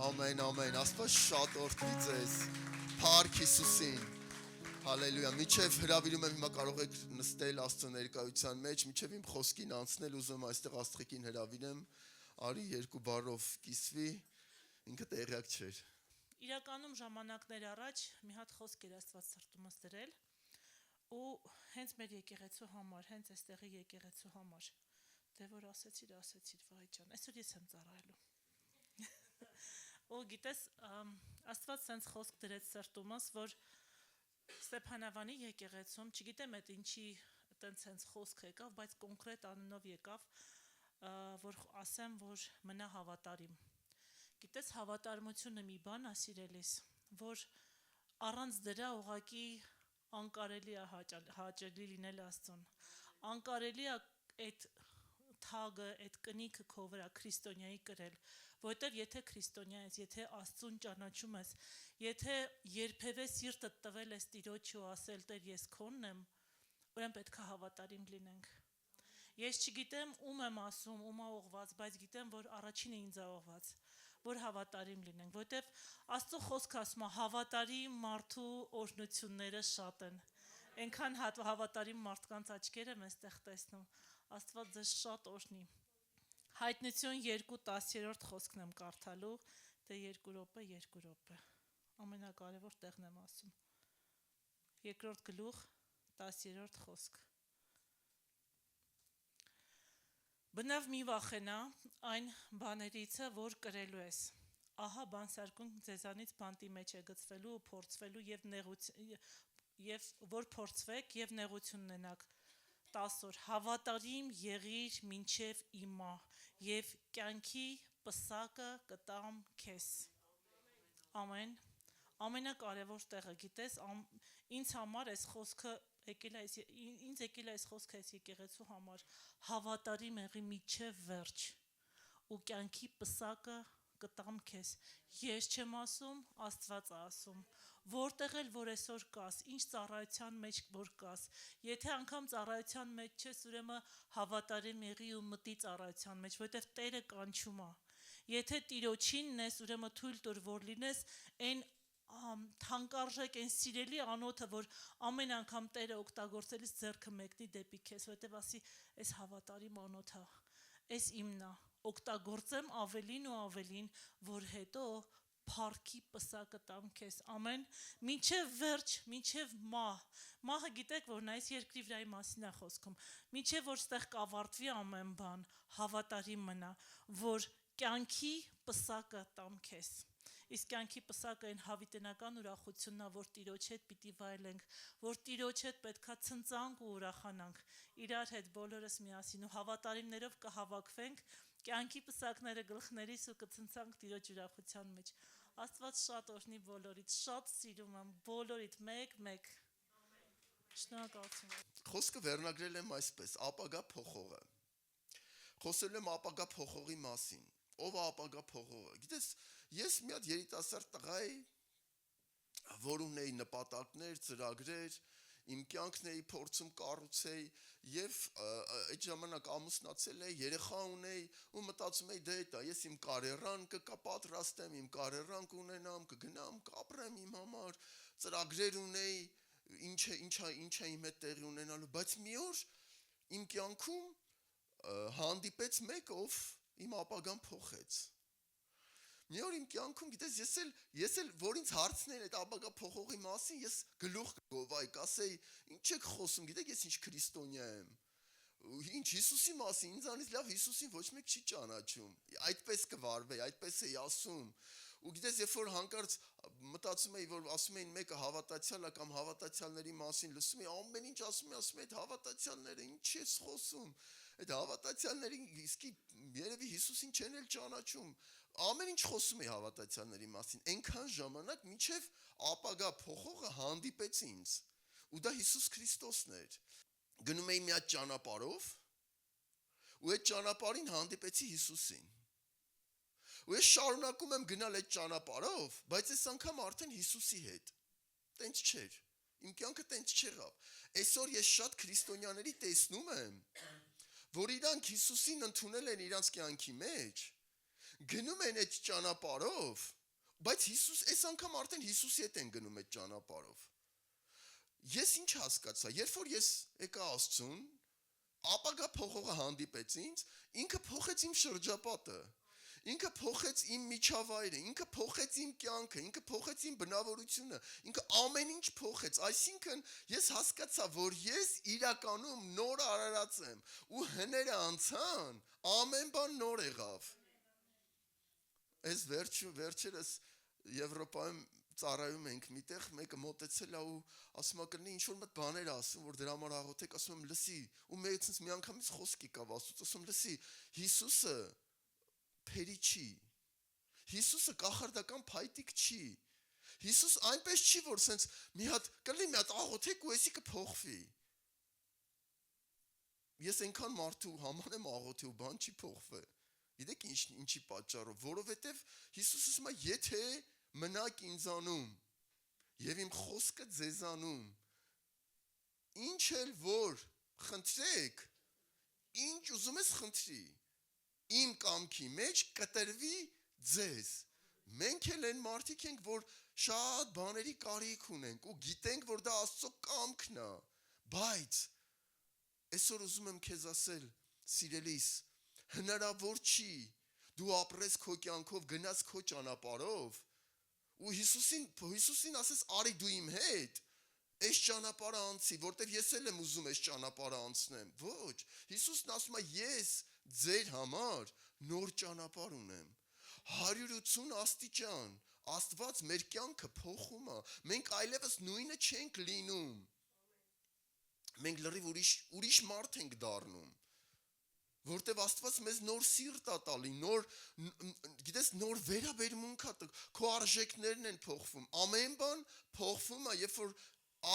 ամեն, Աստված շատ օրհնի ձեզ, Փառք Հիսուսին, հալելույա, միջև հրավիրում եմ հիմա կարող եք նստել Աստծո ներկայության մեջ, միջև իմ խոսքին անցնել, ուզում այստեղ Աստղիկին հրավիրեմ, արի երկու բառով կիսվի, ինքը տեղյակ չէր։ Իրականում ժամանակներ առաջ մի հատ խոսք էր Աստված սրտումս դրել ու հենց մեր եկեղեցու համար, հենց այստեղի եկեղեցու համար, դե որ ասեցիր, վայ ջան, այսօր ես եմ ծառայելու։ Ու գիտես, Աստված սենց խոսք դրեց սրտումս, որ Ստեփանավանի եկեղեցում, չգիտեմ այդ ինչի տենց հենց խոսք եկավ, բայց կոնկրետ անունով եկավ, որ ասեմ, որ մնա հավատարիմ։ Գիտես, հավատարմությունը մի բան է, սիրելիս, որ առանց դրա ուղղակի անկարելի է հաճելի լինել Աստծուն։ Անկարելի է այդ թագը, այդ կնիքը քո վրա քրիստոնյայի կրել, որտեվ եթե քրիստոնյա ես, եթե Աստծուն ճանաչում ես, եթե երբևէ սիրտդ տվել ես Տիրոջը ու ասել Տեր ես քոնն եմ, ուրեմն պետք է հավատարիմ լինենք։ Ես չգիտեմ ում եմ ասում, ում է ուղված, բայց գիտեմ, որ առաջինը ինձ է ուղված, որ հավատարիմ լինենք, որտեվ Աստծո խոսքը ասում է հավատարիմ մարդու օրհնությունները շատ են։ Այնքան հավատարիմ մարդկանց աչքերը եմ այստեղ տեսնում, Աստված ձեզ շատ օրհնի։ Հայտնություն 2:10 խոսքն եմ կարդալու, դե 2 րոպե, ամենակարևոր տեղն եմ ասում։ 2-րդ գլուխ 10-րդ խոսք։ Բնավ մի վախենա այն բաներիցը, որ կրելու ես։ Ահա բանսարկուն ձեզանից բանտի մեջ է գցվելու ու փորձվելու եւ որ փորձվեք եւ նեղություն ունենաք։ 10 օր հավատարիմ եղիր մինչև իմա եւ կյանքի պսակը կտամ քեզ։ Ամեն։ Ամենակարևոր տեղը, գիտես, ինձ համար այս խոսքը ինձ եկել է այս խոսքը այս եկեղեցու համար հավատարիմ եղի մինչև վերջ ու կյանքի պսակը կտամ քեզ։ Ես չեմ ասում, Աստված է ասում։ Որտեղ էլ որ այսօր կաս, ինչ ծառայության մեջ որ կաս, եթե անգամ ծառայության մեջ չես, ուրեմն հավատարիմ եղի ու մտի ծառայության մեջ, որտեղ Տերը կանչում է։ Եթե Տիրոջինն ես, ուրեմն թույլ տուր, որ լինես այն թանկարժեք, այն սիրելի անոթը, որ ամեն անգամ Տերը օգտագործելիս ձեռքը մեկնի դեպի քեզ, որտեղ ասի, այս հավատարիմ անոթը, այս իմն է, օգտագործեմ ավելին ու ավելին, որ հետո փառքի պսակը տամ քեզ, ամեն, մինչև վերջ, մինչև մահը գիտեք, որ այս երկրի վրայի մասին է խոսքում, մինչև որ ստեղ կավարտվի ամեն բան, հավատարիմ մնա, որ կյանքի պսակը տամ քեզ։ Իսկ կյանքի պսակը այն հավիտենական ուրախությունն է, որ Տիրոջ հետ պիտի վայելենք, որ Տիրոջ հետ պետքա ցնծանք ու ուրախանանք, իրար հետ բոլորս միասին ու հավատարիմներով կհավաքվենք, կյանքի պսակները գլխներիս ու կցնցանք Տիրոջ ուրախության մեջ։ Աստված շատ օրհնի բոլորիդ, շատ սիրում եմ բոլորիդ մեկ։ Շնորհակալություն։ Խոսքը վերնագրել եմ այսպես, ապագա փոխողը։ Խոսելու եմ ապագա փոխողի մասին։ Ով է ապագա փոխողը։ Գիտես, ես մի հատ երիտասարդ տղա էի, որ ունեի նպատակներ, ծրագրեր, իմ կյանքն էի փորձում կառուցեի եւ այդ ժամանակ ամուսնացել էի, երեխա ունեի ու մտածում էի դե դա ես իմ կարիերան կպատրաստեմ, իմ կարիերան կունենամ, կգնամ, կապրեմ իմ համար, ծրագրեր ունեի, ինչ է իմ հետ տեղի ունենալու, բայց մի օր իմ կյանքում հանդիպեց մեկ, ով իմ ապագան փոխեց։ Մի օր իմ կյանքում, գիտես, ես էլ որ ինձ հարցնեն այդ ապագա փոխողի մասին, ես գլուխ կգովայի, կասեի, ինչ եք խոսում, գիտեք, ես ինչ քրիստոնյա եմ։ Ինչ Հիսուսի մասին, ինձանից լավ Հիսուսին ոչ մեկ չի ճանաչում։ Այդպես կվարվեի, այդպես էի ասում։ Ու գիտես, երբ որ հանկարծ մտածում էի, որ ասում էին մեկը հավատացյալ է կամ հավատացյալների մասին, լսում էի ամեն ինչ ասում էի, այդ հավատացյալները ինչ ես խոսում։ Այդ հավատացյալներին իսկի երևի Հիսուսին չեն էլ ճանաչում։ Ամեն ինչ խոսում էի հավատացյալների մասին։ Այնքան ժամանակ մինչև ապագա փոխողը հանդիպեց ինձ։ Ու դա Հիսուս Քրիստոսն էր։ Գնում էի մի հատ ճանապարհով, ու այդ ճանապարհին հանդիպեցի Հիսուսին։ Ու ես շարունակում եմ գնալ այդ ճանապարհով, բայց այս անգամ արդեն Հիսուսի հետ։ Տենց չէր։ Իմ կյանքը տենց չեղավ։ Այսօր ես շատ քրիստոնյաների տեսնում եմ, որ իրանք Հիսուսին ընդունել են իրանց կյանքի մեջ, գնում են այդ ճանապարհով, բայց Հիսուս այս անգամ արդեն Հիսուսի հետ են գնում այդ ճանապարհով։ Ես ինչ հասկացա, երբ որ ես եկա Աստծուն, ապագա փոխողը հանդիպեց ինձ, ինքը փոխեց իմ շրջապատը, ինքը փոխեց իմ միջավայրը, ինքը փոխեց իմ կյանքը, ինքը փոխեց իմ բնավորությունը, ինքը ամեն ինչ փոխեց, այսինքն ես հասկացա, որ ես իրականում նոր արարած եմ ու հները անցան, ամեն բան նոր եղավ։ Այս վերջերս Եվրոպայում ծառայում ենք միտեղ, մեկը մոտեցել է ու ասում է կլինի ինչ որ մտ բաներ ասում, որ դրա համար աղոթեք, ասում եմ լսի, ու մեծ ինձ միանգամից խոսք եկավ Աստծուց, ասում լսի, Հիսուսը փերի չի, Հիսուսը կախարդական փայտիկ չի, Հիսուս այնպես չի, որ սենց մի հատ կլինի մի հատ աղոթեք ու էսի կփոխվի։ Ես այնքան մարդու համար եմ աղոթի ու բան չի փոխվի։ Գիտեք ինչի պատճառով, որովհետև Հիսուսը ասում է, եթե մնաք ինձանում եւ իմ խոսքը ձեզանում, ինչ էլ որ խնդրեք, ինչ ուզում ես խնդրի, իմ կամքի մեջ կտրվի ձեզ։ Մենք էլ են մարդիկ ենք, որ շատ բաների կարիք ունենք ու գիտենք, որ դա Աստծո կամքն է, բայց այսօր ուզում եմ քեզ ասել, սիրելիս, հնարավոր չի դու ապրես քո կյանքով, գնաս քո ճանապարհով ու Հիսուսին ասես արի դու իմ հետ այս ճանապարհը անցի, որտեվ ես էլ եմ ուզում այս ճանապարհը անցնեմ։ Ոչ, Հիսուսն ասում է ես ձեր համար նոր ճանապարհ ունեմ։ 180 աստիճան Աստված մեր կյանքը փոխում է։ Մենք այլևս նույնը չենք լինում։ Մենք լրիվ ուրիշ մարդ ենք դառնում։ Որտեվ Աստված մեզ նոր սիրտ է տալի, գիտես, նոր վերաբերմունք է, քո արժեքներն են փոխվում, ամեն բան փոխվում է, երբ որ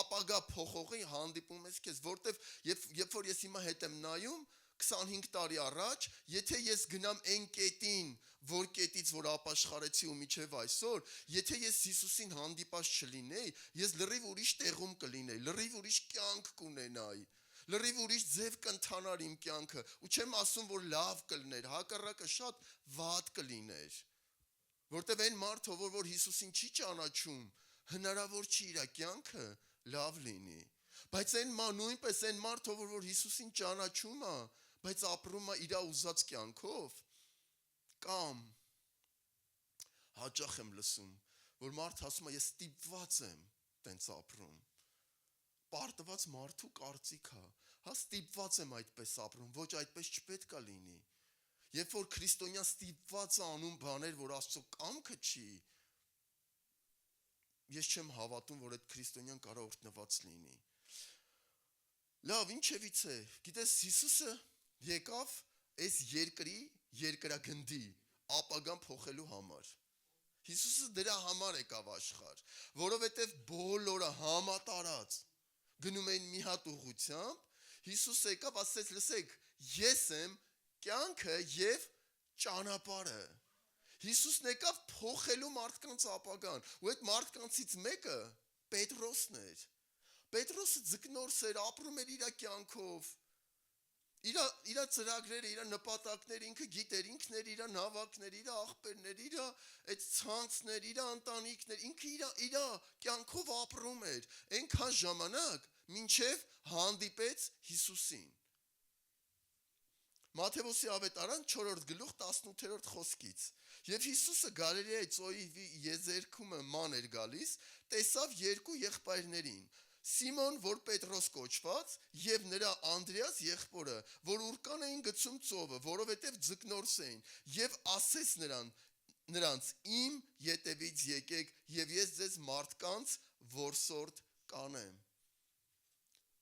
ապագա փոխողի հանդիպում ես քեզ, որտեվ երբ որ ես հիմա հետ եմ նայում 25 տարի առաջ, եթե ես գնամ այն կետին, որ կետից որ ապաշխարեցի ու միջև այսօր, եթե ես Հիսուսին հանդիպած չլինեի, ես լրիվ ուրիշ տեղում կլինեի, լրիվ ուրիշ կյանք կունենայի։ Լրիվ ուրիշ ձև կընթանար իմ կյանքը ու չեմ ասում, որ լավ կլիներ, հակառակը շատ վատ կլիներ, որտև այն մարդը, որ Հիսուսին չի ճանաչում, հնարավոր չի իր կյանքը լավ լինի, բայց նույնպես այն մարդը, որ Հիսուսին ճանաչում է, բայց ապրում է իր ուզած կյանքով, կամ հաճախ եմ լսում, որ մարդը ասում է, ես ստիպված եմ տենց ապրում, պարտված մարդու կարծիք է, ստիպված եմ այդպես ապրում, ոչ այդպես չպետք է լինի, երբ որ քրիստոնյան ստիպված է անում բաներ, որ Աստծո կամքը չի, ես չեմ հավատում, որ այդ քրիստոնյան կարող օրհնված լինի։ Լավ, ինչևից է, գիտես, Հիսուսը եկավ այս երկրագնդի ապագան փոխելու համար։ Հիսուսը դրա համար եկավ աշխարհ, որովհետև բոլորը համատարած գնում էին մի հատ ուղղությամբ, Հիսուսը եկավ, ասեց, լսեք, ես եմ կյանքը եւ ճանապարհը։ Հիսուսն եկավ փոխելու մարդկանց ապագան, ու այդ մարդկանցից մեկը Պետրոսն էր։ Պետրոսը ձկնորս էր, ապրում էր իր կյանքով, իր ծրագրերը, իր նպատակները ինքը գիտեր, ինքն էր իր նավակներ, իր աղբերներ, իր այդ ցանցներ, իր ընտանիքներ, ինքը իր կյանքով ապրում էր, այնքան ժամանակ, մինչև հանդիպեց Հիսուսին։ Մատթեոսի ավետարան 4-րդ գլուխ 18-րդ խոսքից։ Եվ Հիսուսը Գալիլեայի ծոյի եզերքումը ման էր գալիս, տեսավ երկու եղբայրներին, Սիմոն, որ Պետրոս կոչված, եւ նրա Անդրեաս եղբորը, որ ուրկան էին գցում ծովը, որովհետեւ ձկնորս էին, եւ ասեց նրանց. իմ ետևից եկեք, եւ ես ձեզ մարդկանց որսորդ կանեմ։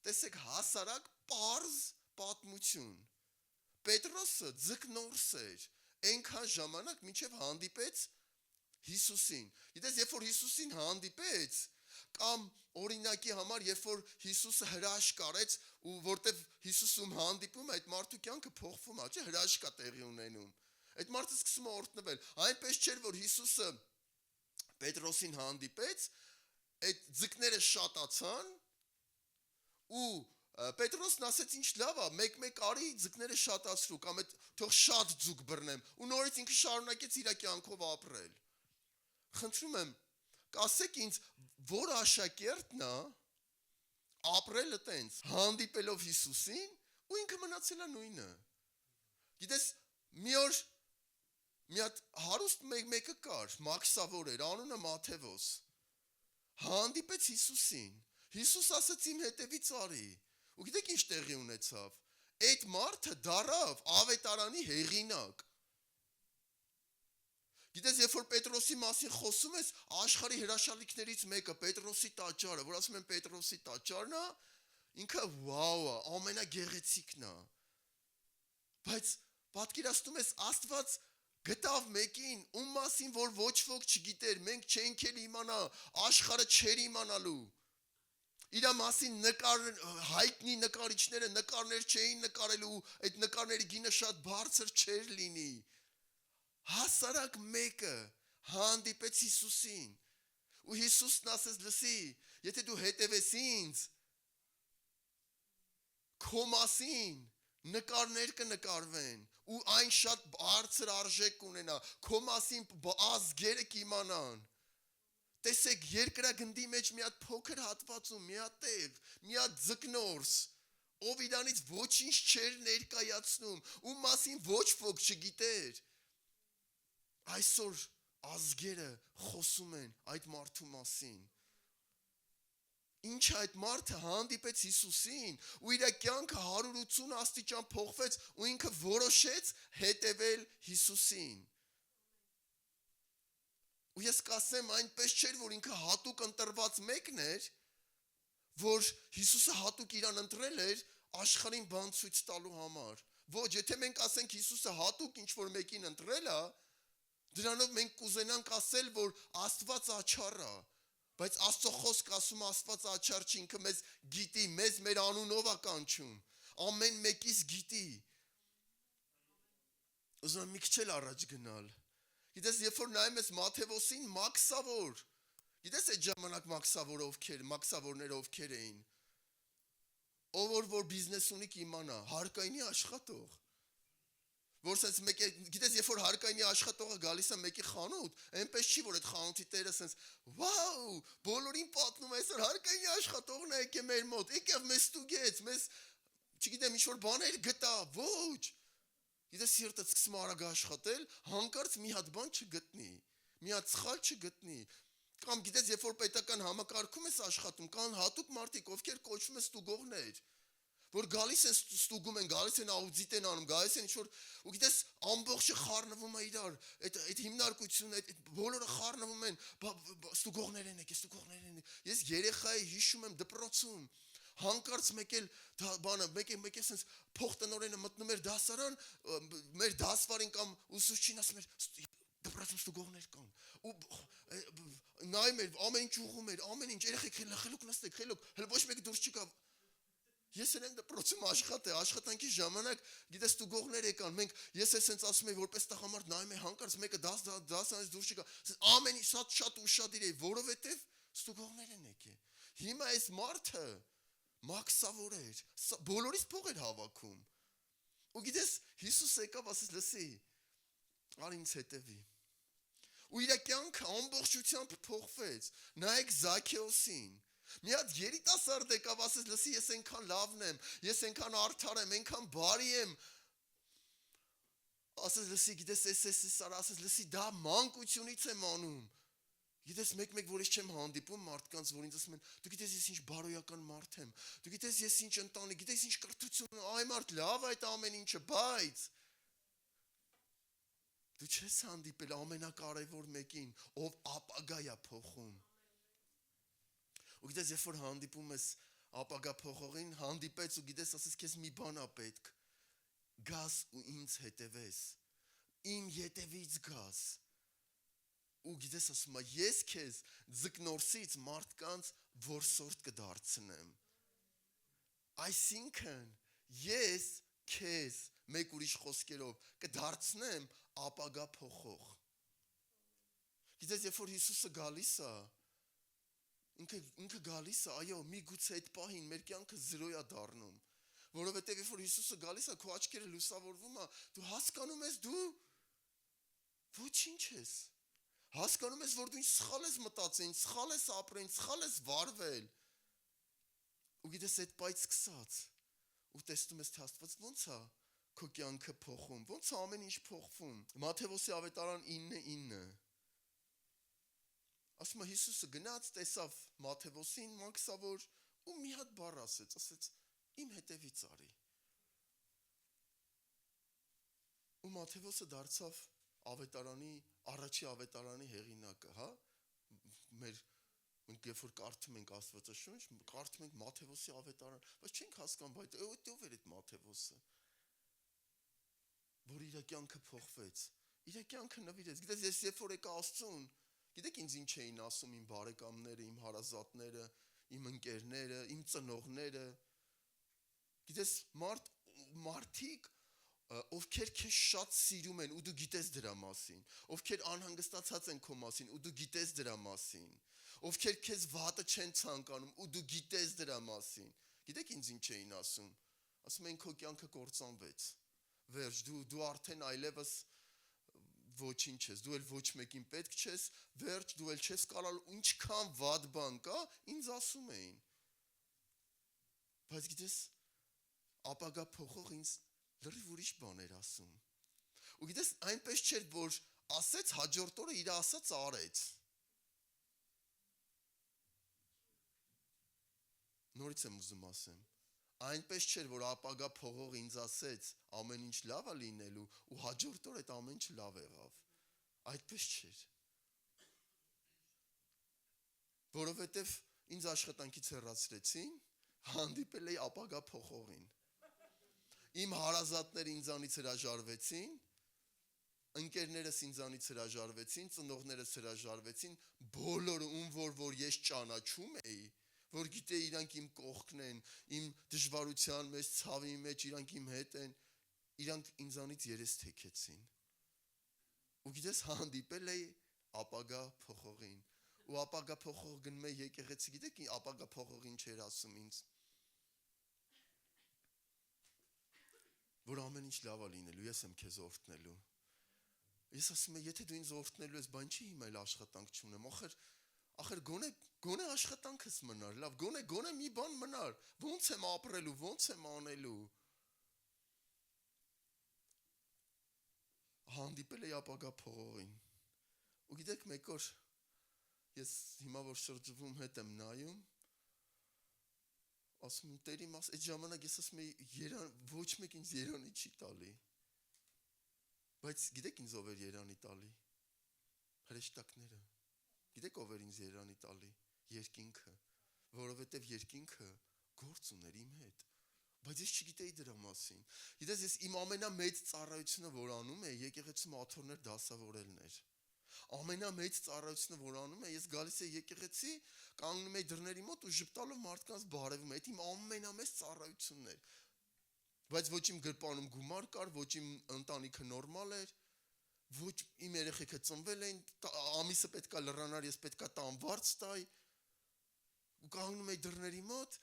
Տեսեք, հասարակ պարզ պատմություն։ Պետրոսը ձկնորս էր, այնքան ժամանակ մինչև հանդիպեց Հիսուսին։ Գիտես, երբ որ Հիսուսին հանդիպեց, կամ օրինակի համար, երբ որ Հիսուսը հրաշք արեց, ու որտեվ Հիսուսում հանդիպում է, այդ մարդու կյանքը փոխվում է, չէ՞, հրաշք է տեղի ունենում։ Այդ մարդը սկսում է օրհնվել։ Այնպես չէր, որ Հիսուսը Պետրոսին հանդիպեց, այդ ձկները շատացան ու Պետրոսն ասեց ինչ լավ է, մեկ արի ձկները շատացրու, կամ այդ թող շատ ձուկ բռնեմ, ու նորից ինքը շարունակեց իր կյանքով ապրել։ Խնդրում եմ, կասեք ինձ, որ աշակերտն է ապրել այտենց, հանդիպելով Հիսուսին, ու ինքը մնացել է նույնը։ Գիտես, մի օր մի հատ հարուստ մեկը կար, մաքսավոր էր, անունը Մաթևոս։ Հանդիպեց Հիսուսին։ Հիսուս ասաց իմ հետևից արի։ Ու գիտեք ինչ տեղի ունեցավ։ Այդ մարդը դարավ ավետարանի հեղինակ։ Գիտես, երբ որ Պետրոսի մասին խոսում ես, աշխարհի հրաշալիքներից մեկը Պետրոսի տաճարը, որ ասում են Պետրոսի տաճարն է, ինքը վաու է, ամենագեղեցիկն է։ Բայց պատկերացնում ես, Աստված գտավ մեկին, ում մասին որ ոչ ոք չգիտեր, մենք չենք էլ իմանա, աշխարհը չէր իմանալու։ Իր մասին հայտնի նկարիչները նկարներ չէին նկարելու, այդ նկարների գինը շատ բարձր չէր լինի։ Հասարակ մեկը հանդիպեց Հիսուսին, ու Հիսուսն ասեց, լսի, եթե դու հետևես ինձ, քո մասին նկարներ կնկարվեն, ու այն շատ բարձր արժեք կունենա, քո մասին ազգերը կիմանան։ Տեսեք, երկրագնդի մեջ մի հատ փոքր հատվածում, մի հատ տեղ, մի հատ ձկնորս, ով իրանից ոչինչ չէր ներկայացնում, ում մասին ոչ ոք չգիտեր։ Այսօր ազգերը խոսում են այդ մարդու մասին։ Ինչ այդ մարդը հանդիպեց Հիսուսին, ու իր կյանքը 180 աստիճան փոխվեց, ու ինքը որոշեց հետևել Հիսուսին։ Ու ես կասեմ, այնպես չէր, որ ինքը հատուկ ընտրված մեկն էր, որ Հիսուսը հատուկ իրան ընտրել էր աշխարհին բան ցույց տալու համար։ Ոչ, եթե մենք ասենք Հիսուսը հատուկ ինչ-որ մեկին ընտրել է, դրանով մենք կուզենանք ասել, որ Աստված աչառ է, բայց Աստծո խոսքը ասում Աստված աչառ չի, ինքը մեզ գիտի, մեզ մեր անունով է կանչում, ամեն մեկից գիտի։ Ուզում եմ մի քիչ էլ առաջ գնալ։ Գիտես, երբ որ նայում ես Մաթևոսին, մաքսավոր, գիտես այդ ժամանակ մաքսավորները ովքեր էին, ով որ բիզնես ունի կիմանա, հարկայինի աշխատող, որ սենց մեկ է, գիտես, երբ որ հարկայինի աշխատողը գալիս է մեկի խանութ, այնպես չի, որ այդ խանութի տերը սենց, վաու, բոլորին պատնում է, այսօր հարկայինի աշխատողն է եկե մեր մոտ, եկավ մեզ ստուգեց, մեզ, չգիտեմ, ինչ-որ բաներ գտա, ոչ, գիտես, սիրտը սկսում արագ աշխատել, հանկարծ մի հատ բան չգտնի, մի հատ սխալ չգտնի, կամ գիտես, երբ որ պետական համակարգում ես աշխատում, կան հատուկ մարդիկ, ովքեր կոչվում են ստուգողներ, որ գալիս են ստուգում են, գալիս են աուդիտ են անում, գալիս են ինչ-որ, ու գիտես, ամբողջը խառնվում է իրար, այդ հիմնարկությունը, այդ բոլորը խառնվում են, ստուգողներ են եկել, ստուգողներ են եկել, ես երեխայի հիշում եմ դպրոցում, հանկարծ մեկ էլ սենց փոխտնօրենը մտնում էր դասարան, մեր դասվարին կամ ուսուցչին ասում էր, դպրոցում ստուգողներ կան, ու նայում էր, ամեն ինչ ուղղում էր, ամեն ինչ, երեխեք խելոք նստեք, խելոք, հələ ոչ մեկը դուրս չկա։ Ես եմ դպրոցում աշխատանքի ժամանակ, գիտես, ստուգողներ եկան, ես սենց ասում եի, որպես տղամարդ նայում եի, հանկարծ մեկը դասանից դուրս չկա, ամեն ինչ շատ ուշադիր էի, որովհետև ստուգողներ են եկել։ Հիմա այս մարդը մաքսավոր էր, բոլորից փող էր հավաքում։ Ու գիտես, Հիսուս եկավ, ասեց, լսի, արի ինձ հետևի։ Ու իր կյանքը ամբողջությամբ փոխվեց։ Նայեք Զաքեոսին։ Մի հատ երիտասարդ եկավ, ասեց, լսի, ես այնքան լավն եմ, ես այնքան արդար եմ, այնքան բարի եմ։ Ասեց, լսի, գիտես, ասեց, լսի, դա մանկությունից եմ անում։ Գիտես, մեկ որ ես չեմ հանդիպում մարդկանց, որ ինձ ասում են, դու գիտես, ես ինչ բարոյական մարդ եմ, դու գիտես, ես ինչ ընտանիք, գիտես, ինչ կրթություն, այ մարդ լավ այդ ամեն ինչը, բայց դու չես հանդիպել ամենակարևոր մեկին, ով ապագա է փոխում։ Ու գիտես, երբ որ հանդիպում ես ապագա փոխողին, հանդիպեց ու գիտես, ասես, քեզ մի բան է պետք, գաս ու ինձ հետևես, իմ ետևից գաս։ Ու գիտես, ասում է, ես քեզ ձկնորսից մարդկանց որսորդ կդարձնեմ։ Այսինքն, ես քեզ մեկ ուրիշ խոսքերով կդարձնեմ ապագա փոխող։ Գիտես, երբ որ Հիսուսը գալիս է, ինքը գալիս է, այո, միգուցե այդ պահին մեր կյանքը 0 է դառնում, որովհետև երբ որ Հիսուսը գալիս է, քո աչքերը լուսավորվում է, դու հասկանում ես դու ոչինչ ես։ Հասկանում ես, որ դու ինչ սխալ ես մտածել, սխալ ես ապրել, սխալ ես վարվել։ Ու գիտես այդ պայծ սկսած ու տեսնում ես թե Աստված ոնց է քո կյանքը փոխում, ոնց է ամեն ինչ փոխվում։ Մատթեոսի ավետարան 9:9 ասում է Հիսուսը գնաց, տեսավ Մատթեոսին, մաքսավոր ու մի հատ բառ ասեց իմ հետևից արի։ Ու Մատթեոսը դարձավ առաջի ավետարանի հեղինակը, հա։ Մենք երբ որ կարդում ենք Աստվածաշունչ, կարդում ենք Մատթեոսի ավետարան, բայց չենք հասկանում, բայց ով էր այդ Մատթեոսը, որ իր կյանքը փոխվեց, իր կյանքը նվիրեց։ Գիտես, ես երբ որ եկա Աստծուն, գիտեք ինձ ինչ էին ասում իմ բարեկամները, իմ հարազատները, իմ ընկերները, իմ ծնողները։ Գիտես, մարդիկ, ովքեր քեզ շատ սիրում են ու դու գիտես դրա մասին, ովքեր անհանգստացած են քո մասին ու դու գիտես դրա մասին, ովքեր քեզ վատը չեն ցանկանում ու դու գիտես դրա մասին։ Գիտեք ինձ ինչ էին ասում։ Ասում են քո կյանքը կործանվեց։ Վերջ, դու արդեն այլևս ոչինչ ես, դու էլ ոչ մեկին պետք չես, վերջ, դու էլ չես կարալ, ինչքան վատ բան կա, ինձ ասում էին։ Բայց գիտես, ապագա փոխող ինձ լրիվ ուրիշ բան էր ասում։ Ու գիտես, այնպես չէր, որ ասեց, հաջորդ օրը իր ասած արեց։ Նորից եմ ուզում ասեմ, այնպես չէր, որ ապագա փողող ինձ ասեց, ամեն ինչ լավ է լինելու ու հաջորդ օր այդ ամեն ինչ լավ եղավ։ Այդպես չէր։ Որովհետև ինձ աշխատանքից հեռացրեցին, հանդիպել էի ապագա փոխողին։ Իմ հարազատները ինձանից հրաժարվեցին, ընկերներս ինձանից հրաժարվեցին, ծնողներս հրաժարվեցին, բոլորը որ ես ճանաչում էի, որ գիտեի իրանք իմ կողքն են, իմ դժվարության մեջ, ցավի մեջ, իրանք իմ հետ են, իրանք ինձանից երես թեքեցին։ Ու գիտես, հանդիպել էի ապագա փոխողին։ Ու ապագա փոխող գնում է եկեղեցի, գիտեք ապագա փոխողին չէր ասում ինձ, որ ամեն ինչ լավ է լինելու, ես եմ քեզ օրհնելու։ Ես ասում եմ, եթե դու ինձ օրհնելու ես, բան չի հիմա էլ աշխատանք չունեմ, ախր գոնե աշխատանքս մնար, լավ, գոնե մի բան մնար, ոնց եմ ապրելու, ոնց եմ անելու։ Հանդիպել էի ապագա փոխողին։ Ու գիտեք, մեկ օր ես հիմա որ շրջվում հետ եմ նայում, ասում եմ Տեր իմ, այդ ժամանակ ես ասում եի, ոչ մեկ ինձ երանի չի տալի։ Բայց գիտեք ինձ ով էր երանի տալի։ Հրեշտակները։ Գիտեք ով էր ինձ երանի տալի։ Երկինքը, որովհետև երկինքը գործ ուներ իմ հետ։ Բայց ես չգիտեի դրա մասին։ Գիտես, ես իմ ամենամեծ ծառայությունը որ անում էի, եկեղեցում աթոռներ դասավորելն էր։ Ամենամեծ ծառայությունը որ անում էի, ես գալիս էի եկեղեցի, կանգնում էի դռների մոտ ու ժպտալով մարդկանց բարևում էի, այդ իմ ամենամեծ ծառայությունն էր։ Բայց ոչ իմ գրպանում գումար կար, ոչ իմ ընտանիքը նորմալ էր, ոչ իմ երեխեքը ծնվել էին, ամիսը պետքա լրանար, ես պետքա տանվարձ տայի, ու կանգնում էի դռների մոտ,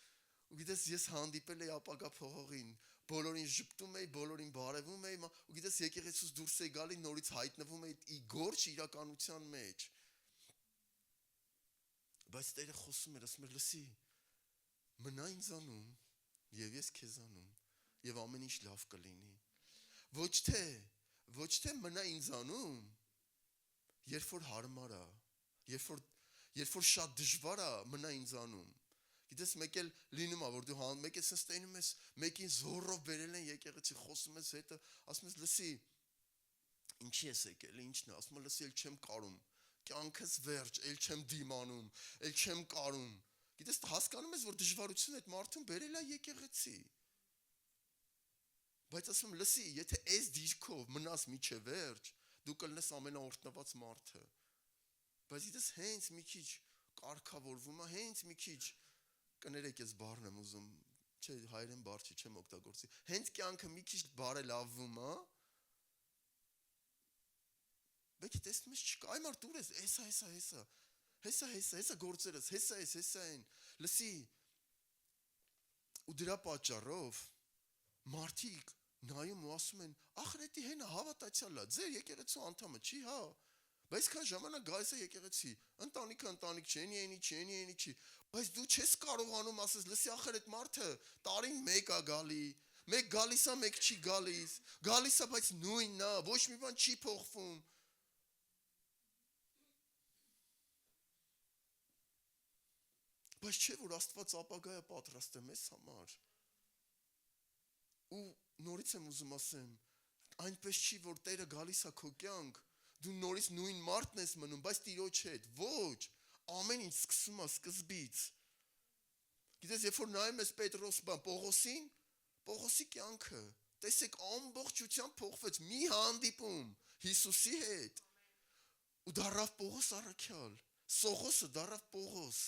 ու գիտես, ես հանդիպել էի ապագա փոխողին, բոլորին ժպտում էի, բոլորին բարևում էի, ու գիտես, եկեղեցուց դուրս էի գալի, նորից հայտնվում էի գործ իրականության մեջ։ Բայց Տերը խոսում էր, ասում էր, լսի, մնա ինձանում, եւ ես քեզանում, եւ ամեն ինչ լավ կլինի։ Ոչ թե մնա ինձանում, երբ որ հարմար է, երբ որ շատ դժվար է, մնա ինձանում։ Գիտես, մեկ էլ լինում է, որ դու մեկ էլ սենց տենում ես, մեկին զորով բերել են եկեղեցի, խոսում ես հետը, ասում ես, լսի, ինչի ես եկել, ինչն է, ասում է, լսի, էլ չեմ կարում, կյանքս վերջ, էլ չեմ դիմանում, էլ չեմ կարում։ Գիտես, հասկանում ես, որ դժվարությունը այդ մարդուն բերել է եկեղեցի։ Բայց ասում եմ, լսի, եթե այս դիրքով մնաս միջև վերջ, դու կլնես ամենաօրհնված մարդը։ Բայց գիտես, հենց մի քիչ կարգավորվում է, հենց մի քիչ կներեք ես բառն եմ ուզում, չէ, հայերեն բառ չի, չեմ օգտագործի։ Հենց կյանքը մի քիչ բարելավում է։ Բայց տեսնում ես չկա, այ մարդ ուր ես, էսա։ հեսա գործերս, հեսա են, լսի, ու դրա պատճառով մարդիկ նայում ու ասում են, ախր էդի հենը հավատացյալ է, ձեր եկեղեցու անդամը չի, հա, բայց քան ժամանակ գալիս է եկեղեցի, ընտանիքը ընտանիք չի, բայց դու չես կարողանում ասես, լսի, ախր այդ մարդը տարին մեկ է գալի, մեկ գալիս է, մեկ չի գալիս է, բայց նույնն է, ոչ մի բան չի փոխվում։ Բայց չէ, որ Աստված ապագայը պատրաստ է մեզ համար։ Ու նորից եմ ուզում ասեմ, այնպես չի, որ Տերը գալիս է քո կյանք, դու նորից նույն մարդն ես մնում, բայց Տիրոջ հետ, ոչ, ամեն ինչ սկսում է սկզբից։ Գիտես, երբ որ նայում ես Պողոսի կյանքը, տեսեք ամբողջությամբ փոխվեց, մի հանդիպում Հիսուսի հետ, ու դառավ Պողոս առաքյալ, Սողոսը դառավ Պողոս,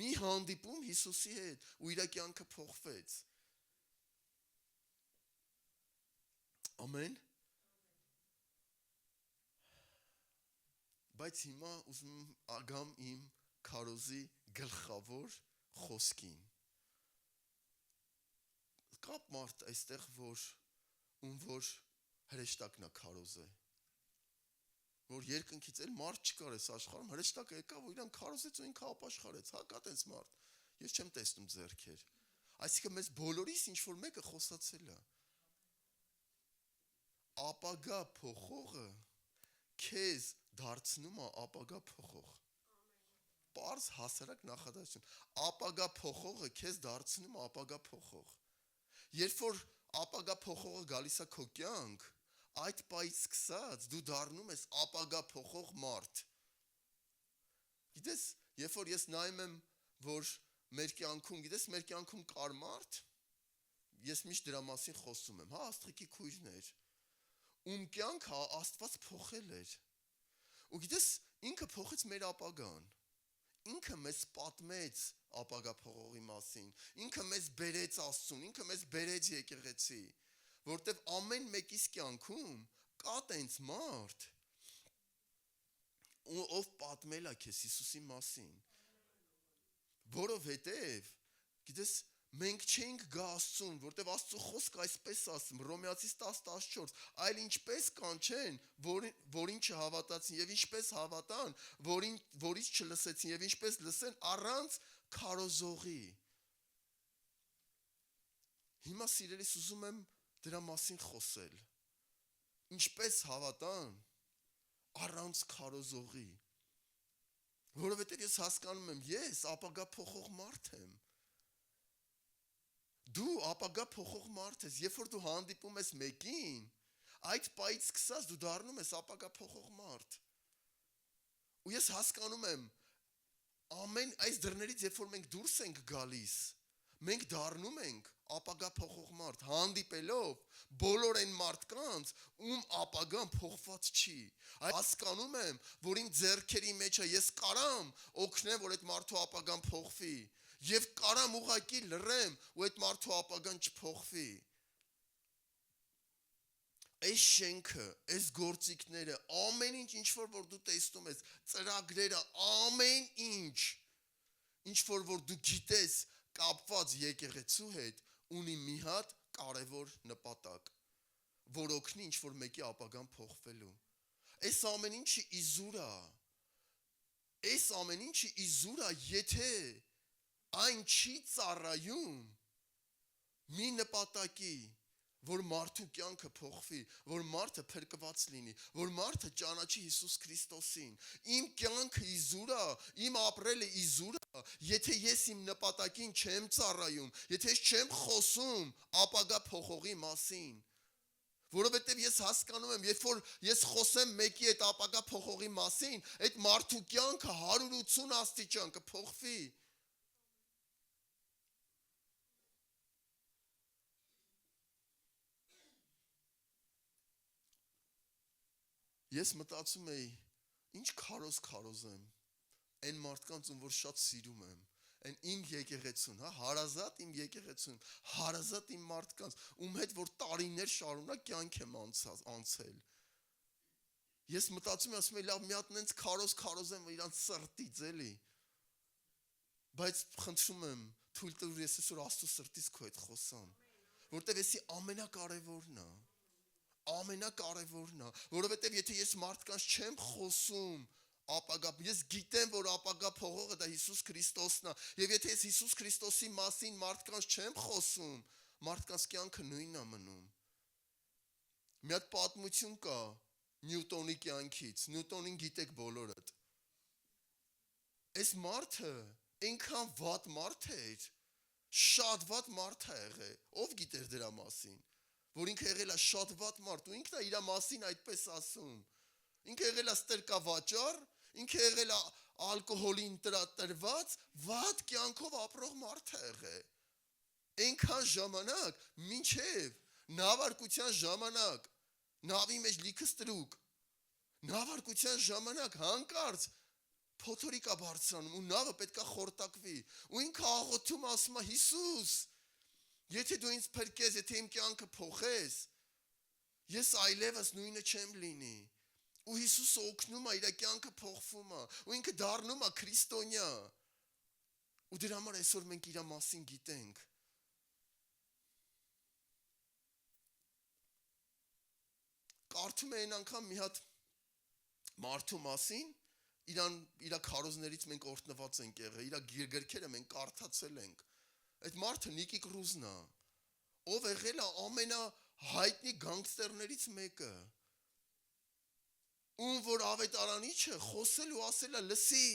մի հանդիպում Հիսուսի հետ, ու իր կյանքը փոխվեց։ Ամեն։ Բայց հիմա ուզում ագամ իմ քարոզի գլխավոր խոսքին։ Կա մարդ այստեղ, որ հրեշտակն է քարոզը, որ երկնքից էլ մարդ չկար այս աշխարհում, հրեշտակը եկավ, որ իրան քարոզեց ու ինքը ապաշխարեց, հա, կա տենց մարդ, ես չեմ տեսնում ձեռքեր, այսինքն մեզ բոլորիս ինչ-որ մեկը խոսացել է, ապագա փոխողը քեզ դարձնում է ապագա փոխող, պարզ հասարակ նախադասություն, ապագա փոխողը քեզ դարձնում է ապագա փոխող, երբ որ ապագա փոխողը գալիս է քո կյանք, այդ պայից սկսած դու դառնում ես ապագա փոխող մարդ, գիտես, երբ որ ես նայում եմ, որ մեր կյանքում կար մարդ, ես միշտ դրա մասին խոսում եմ, հա, Աստղիկի քույրն էր, ում կյանքը Աստված փոխել էր, ու գիտես, ինքը փոխեց մեր ապագան, ինքը մեզ պատմեց ապագա փոխողի մասին, ինքը մեզ բերեց Աստծուն, ինքը մեզ բերեց եկեղեցի, որտև ամեն մեկիս կյանքում կա տենց մարդ, ով պատմել է քեզ Հիսուսի մասին, որովհետև, գիտես, մենք չենք գա Աստծուն, որտև Աստծո խոսքը այսպես ասում, Հռոմեացիս 10:14, այլ ինչպես կանչեն, որին չհավատացին, եւ ինչպես հավատան, որից չլսեցին, եւ ինչպես լսեն առանց քարոզողի։ Հիմա սիրելիս ուզում եմ դրա մասին խոսել։ Ինչպես հավատան առանց քարոզողի։ Որովհետև ես հասկանում եմ, ես ապագա փոխող մարդ եմ։ Դու ապագա փոխող մարդ ես, երբ որ դու հանդիպում ես մեկին, այդ պայից սկսած դու դառնում ես ապագա փոխող մարդ։ Ու ես հասկանում եմ, ամեն այս դռներից, երբ որ մենք դուրս ենք գալիս, մենք դառնում ենք ապագա փոխող մարդ, հանդիպելով բոլոր այն մարդկանց, ում ապագան փոխված չի։ Հասկանում եմ, որ իմ ձեռքերի մեջ է, ես կարամ օգնեմ, որ այդ մարդու ապագան փոխվի, եւ կարամ ուղակի լռեմ, ու այդ մարդու ապագան չփոխվի։ Այս շենքը, այս գործիքները, ամեն ինչ որ դու տեսնում ես, ծրագրերը, ամեն ինչ որ դու գիտես կապված եկեղեցու հետ, ունի մի հատ կարևոր նպատակ, որ օգնի ինչ-որ մեկի ապագան փոխվելու։ Այս ամեն ինչը իզուր է, եթե այն չի ծառայում մի նպատակի, որ մարդու կյանքը փոխվի, որ մարդը փրկված լինի, որ մարդը ճանաչի Հիսուս Քրիստոսին։ Իմ կյանքը իզուր է, իմ ապրելը իզուր է, եթե ես իմ նպատակին չեմ ծառայում, եթե ես չեմ խոսում ապագա փոխողի մասին։ Որովհետև ես հասկանում եմ, երբ որ ես խոսեմ մեկի այդ ապագա փոխողի մասին, այդ մարդու կյանքը 180 աստիճան կփոխվի։ Ես մտածում էի, ինչ քարոզեմ, այն մարդկանց, ում որ շատ սիրում եմ, այն իմ եկեղեցուն, հա, հարազատ իմ եկեղեցուն, հարազատ իմ մարդկանց, ում հետ որ տարիներ շարունակ կյանք եմ անցել։ Ես մտածում եմ, ասում եմ, լավ, մի հատ նենց քարոզ եմ իրանց սրտից, էլի։ Բայց խնդրում եմ, թույլ տուր ես այսօր Աստծո սրտից քո հետ խոսամ, որտեվ էսի ամենակարևորն է։ Ամենակարևորն է, որովհետև եթե ես մարդկանց չեմ խոսում ապագա, ես գիտեմ, որ ապագա փողողը դա Հիսուս Քրիստոսն է, եւ եթե ես Հիսուս Քրիստոսի մասին մարդկանց չեմ խոսում, մարդկանց կյանքը նույնն է մնում։ Մի հատ պատմություն կա Նյուտոնի կյանքից, Նյուտոնին գիտեք բոլորդ։ Այս մարդը այնքան վատ մարդ էր, շատ վատ մարդ է եղել, ով գիտեր դրա մասին, որ ինքը եղել է շատ վատ մարդ ու ինքն է իր մասին այդպես ասում։ Ինքը եղել է ստրկավաճառ, ինքը եղել է ալկոհոլին տրված, վատ կյանքով ապրող մարդ է եղել։ Այնքան ժամանակ, մինչև նավարկության ժամանակ, նավի մեջ լիքը ստրուկ, նավարկության ժամանակ հանկարծ փոթորիկ է բարձրանում ու նավը պետք է խորտակվի ու ինքը աղոթում ասում է Հիսուս, եթե դու ինձ փրկես, եթե իմ կյանքը փոխես, ես այլևս նույնը չեմ լինի։ Ու Հիսուսը օգնում է, իր կյանքը փոխվում է, ու ինքը դառնում է քրիստոնյա։ Ու դրա համար այսօր մենք իր մասին գիտենք։ Կարդում եմ այն անգամ մի հատ մարդու մասին, իր քարոզներից մենք օրհնված ենք եղել, իր գրքերը մենք կարդացել ենք։ Այդ մարդը Նիկի Կրուզն է, ով եղել է ամենահայտնի գանգստերներից մեկը, ում որ ավետարանիչը խոսել ու ասել է, լսի,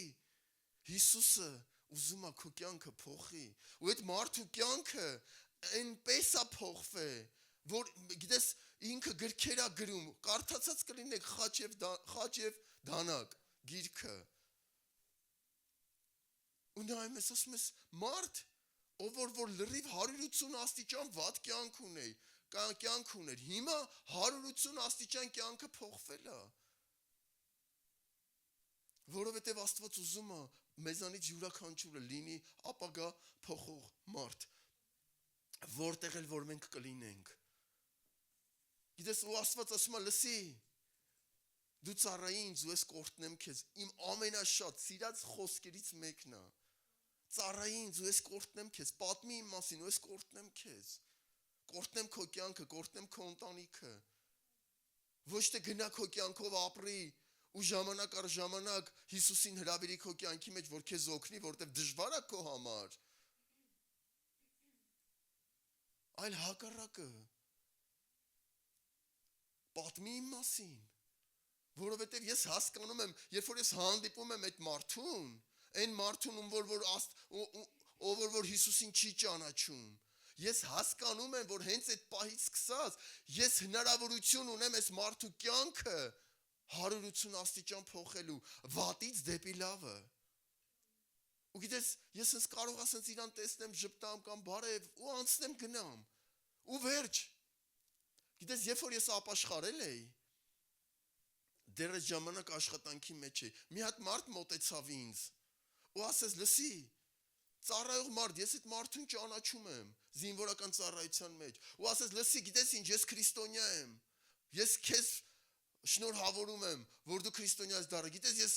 Հիսուսը ուզում է քո կյանքը փոխի, ու այդ մարդու կյանքը այնպես է փոխվել, որ գիտես ինքը գրքեր է գրում, կարդացած կլինեք Խաչ եւ Դանակ գիրքը։ Ու նայում ես, ասում ես, մարդ, ով որ լրիվ 180 աստիճան վատ կյանք ուներ, հիմա 180 աստիճան կյանքը փոխվել է։ Որովհետև Աստված ուզում է մեզանից յուրաքանչյուրը լինի ապագա փոխող մարդ, որտեղ էլ որ մենք կլինենք։ Գիտես, ու Աստված ասում է, լսի, դու ծառայի ինձ ու ես կորտնեմ քեզ, իմ ամենաշատ սիրած խոսքերից մեկն է։ Ծառայի ինձ ու ես կորտնեմ քեզ, պատմի իմ մասին ու ես կորտնեմ քեզ, կորտնեմ քո կյանքը, կորտնեմ քո ընտանիքը, ոչ թե գնա քո կյանքով ապրի ու ժամանակ առ ժամանակ Հիսուսին հրավիրի քո կյանքի մեջ, որ քեզ օգնի, որտեղ դժվար է քո համար, այլ հակառակը, պատմի իմ մասին, որովհետև ես հասկանում եմ, երբ որ ես հանդիպում եմ այդ մարդուն, այն մարդուն, ով որ Հիսուսին չի ճանաչում, ես հասկանում եմ, որ հենց այդ պահից սկսած, ես հնարավորություն ունեմ այս մարդու կյանքը 180 աստիճան փոխելու, վատից դեպի լավը։ Ու գիտես, ես ինձ կարող ասենց իրան տեսնեմ, ժպտամ կամ բարև ու անցնեմ գնամ։ Ու վերջ։ Գիտես, երբ որ ես ապաշխարել էի, դեռ այս ժամանակ աշխատանքի մեջ էի, մի հատ մարդ մոտեցավ ինձ ու ասեց, լսի, ծառայող մարդ, ես այդ մարդուն ճանաչում եմ, զինվորական ծառայության մեջ, ու ասեց, լսի, գիտես ինչ, ես քրիստոնյա եմ, ես քեզ շնորհավորում եմ, որ դու քրիստոնյա ես դառը, գիտես, ես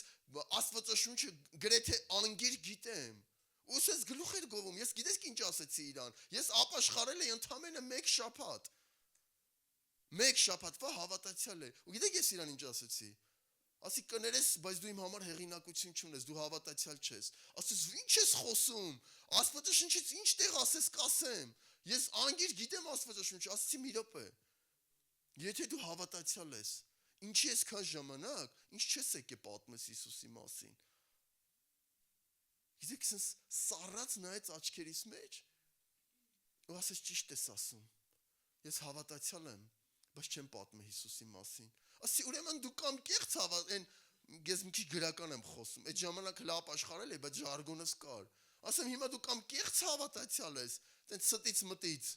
Աստվածաշունչը գրեթե անգիր գիտեմ, ու ես գլուխ էր գովում, ես գիտես ինչ ասեցի իրան, ես ապաշխարել էի ընդամենը մեկ շաբաթ, հավատացյալ է, ու գիտեք ես իրան ինչ ասեցի, ասի կներես, բայց դու իմ համար հեղինակություն չունես, դու հավատացյալ չես, ասես ինչ ես խոսում, Աստվածաշունչից ինչ տեղ ասես կասեմ, ես անգիր գիտեմ Աստվածաշունչը, ասեցի մի րոպե, եթե դու հավատացյալ ես, ինչի այսքան ժամանակ, ինչ չես եկել պատմես Հիսուսի մասին։ Գիտեք, sense սառած նայեց աչքերիս մեջ, ու ասեց ճիշտ ես ասում։ Ես հավատացյալ եմ, բայց չեմ պատմի Հիսուսի մասին։ Ասի ուրեմն դու կամ կեղծ ես մի քիչ գրական եմ խոսում։ Այդ ժամանակ լավ աշխարհել է, բայց ժարգոնս կար։ Ասեմ հիմա դու կամ կեղծ հավատացյալ ես, տենց ստից մտից։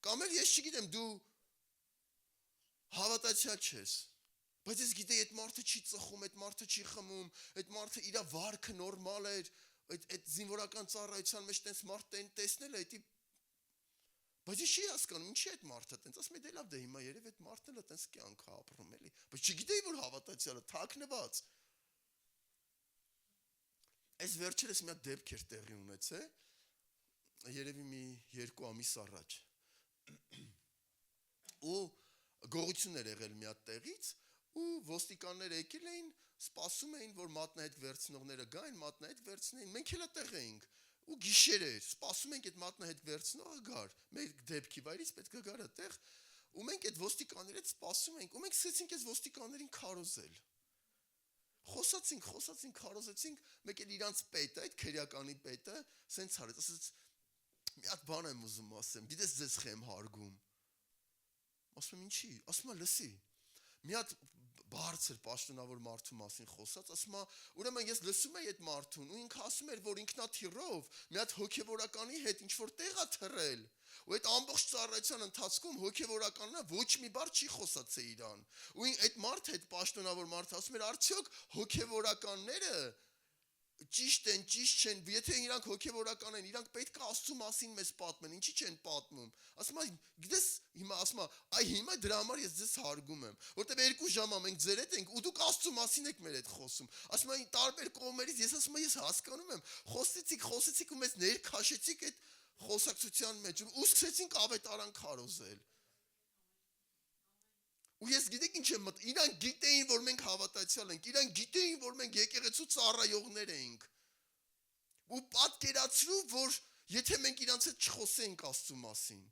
Կամ էլ ես չգիտեմ, դու հավատացյալ չես, բայց ես գիտեի այդ մարդը չի ծխում, այդ մարդը չի խմում, այդ մարդը իր վարքը նորմալ էր, այդ զինվորական ծառայության մեջ տենց մարդ տեսնել է, դա Բայց չի հասկանում, ինչի այդ մարդը տենց, ասում է դե լավ, դե հիմա երև այդ մարդն էլ է տենց կյանք է ապրում էլի, բայց չգիտեի, որ հավատացյալը թաքնված։ Այս վերջերս մի հատ դեպք էր տեղի ունեցել, երևի մի 2 ամիս առաջ։ Ու գողություն էր եղել մի հատ տեղից, ու ոստիկանները եկել էին, սպասում էին, որ մատնահետ վերցնողները գային, մատնահետ վերցնեին, մենք էլ այդտեղ էինք։ Ու գիշեր էր, սպասում ենք այդ մատնահետ վերցնողը գար, մեր դեպքի վայրից պետք է գար այդտեղ, ու մենք այդ ոստիկանների հետ սպասում ենք, ու մենք սկսեցինք այս ոստիկաններին քարոզել։ Խոսացինք, քարոզեցինք, մեկ էլ իրանց պետը, այդ քերյականի պետը, սենց արեց, ասաց մի հատ բան եմ ուզում ասեմ, գիտես ձեզ խեմ հարգում։ Ասում եմ ինչի, ասում եմ լսի։ Մի հատ բարձր պաշտոնավոր մարդու մասին խոսած, ասում է, ուրեմն ես լսում եի այդ մարդուն, ու ինքը ասում էր, որ ինքնաթիռով մի հատ հոգևորականի հետ ինչ որ տեղ է թռել, ու այդ ամբողջ ծառայության ընթացքում հոգևորականը ոչ մի բառ չի խոսացել իրան։ Ու այդ մարդը, այդ պաշտոնավոր մարդը ասում էր, արդյոք հոգևորականները ճիշտ են, ճիշտ չեն, եթե իրանք հոգևորական են, իրանք պետք է Աստծու մասին մեզ պատմեն, ինչի չեն պատմում։ Ասում եմ, գիտես, հիմա ասում եմ, այ հիմա դրա համար ես ձեզ հարգում եմ, որտեղ 2 ժամ մենք ձեր հետ ենք ու դուք Աստծու մասին եք մեր հետ խոսում։ Ասում եմ, տարբեր կողմերից ես ասում եմ, ես հասկանում եմ, խոսեցիք ու մեզ ներքաշեցիք այդ խոսակցության մեջ ու սկսեցինք ավետարան քարոզել։ Ու ես գիտեք ինչ եմ մտածում, իրանք գիտեին, որ մենք հավատացյալ ենք, իրանք գիտեին, որ մենք եկեղեցու ծառայողներ ենք։ Ու պատկերացրու, որ եթե մենք իրանց հետ չխոսենք Աստծու մասին,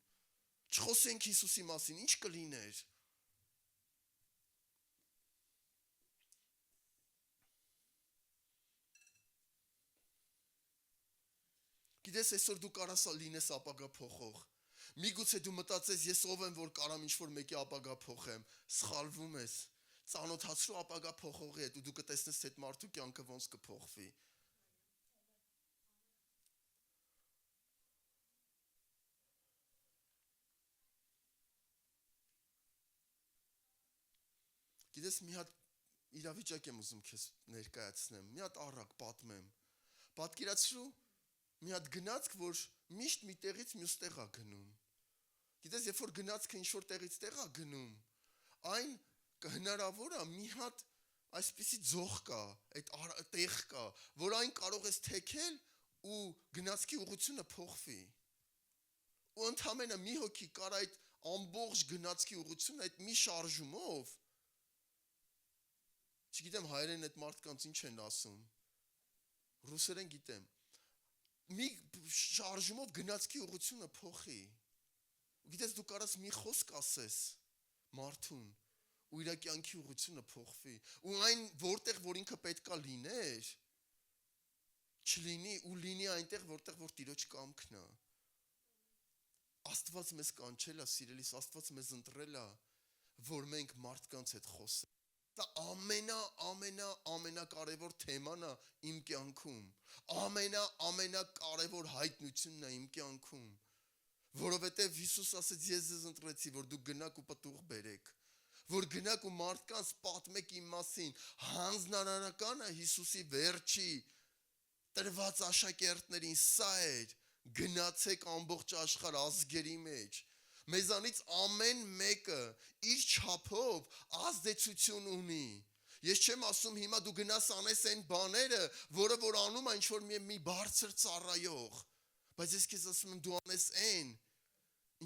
չխոսենք Հիսուսի մասին, ինչ կլիներ։ Գիտես, այսօր դու կարաս լինես ապագա փոխող։ Միգուցե դու մտածես, ես ով եմ, որ կարամ ինչ-որ մեկի ապագա փոխեմ, սխալվում ես, ծանոթացրու ապագա փոխողի հետ ու դու կտեսնես, թե այդ մարդու կյանքը ոնց կփոխվի։ Գիտես, մի հատ իրավիճակ եմ ուզում քեզ ներկայացնեմ, մի հատ առակ պատմեմ։ Պատկերացրու մի հատ գնացք, որ միշտ մի տեղից մյուս տեղ է գնում։ Գիտես, երբ որ գնացքը ինչ-որ տեղից տեղ է գնում, այն հնարավոր է մի հատ այսպիսի ձող կա, այդ տեղ կա, որ այն կարող ես թեքել ու գնացքի ուղղությունը փոխվի։ Ու ընդամենը մի հոգի կար այդ ամբողջ գնացքի ուղղությունը այդ մի շարժումով, չգիտեմ հայերեն այդ մարդկանց ինչ են ասում, ռուսերեն գիտեմ, մի շարժումով գնացքի ուղղությունը փոխի։ Գիտես, դու կարաս մի խոսք ասես մարդուն ու իր կյանքի ուղղությունը փոխվի ու այն որտեղ որ ինքը պետքա լիներ չլինի ու լինի այնտեղ որտեղ որ Տիրոջ կամքն է։ Աստված մեզ կանչել է, սիրելիս, Աստված մեզ ընտրել է, որ մենք մարդկանց հետ խոսենք։ Դա ամենակարևոր թեման է իմ կյանքում, ամենակարևոր հայտնությունն է իմ կյանքում, որովհետև Հիսուս ասեց, ես ձեզ ընտրեցի, որ դուք գնաք ու պտուղ բերեք, որ գնաք ու մարդկանց պատմեք իմ մասին, հանձնարարականը Հիսուսի վերջի տրված աշակերտներին սա էր, գնացեք ամբողջ աշխարհ ազգերի մեջ, մեզանից ամեն մեկը իր չափով ազդեցություն ունի։ Ես չեմ ասում հիմա դու գնաս անես այն բաները, որը որ անում է ինչ-որ մի բարձր ծառայող, բայց ես քեզ ասում եմ դու անես այն,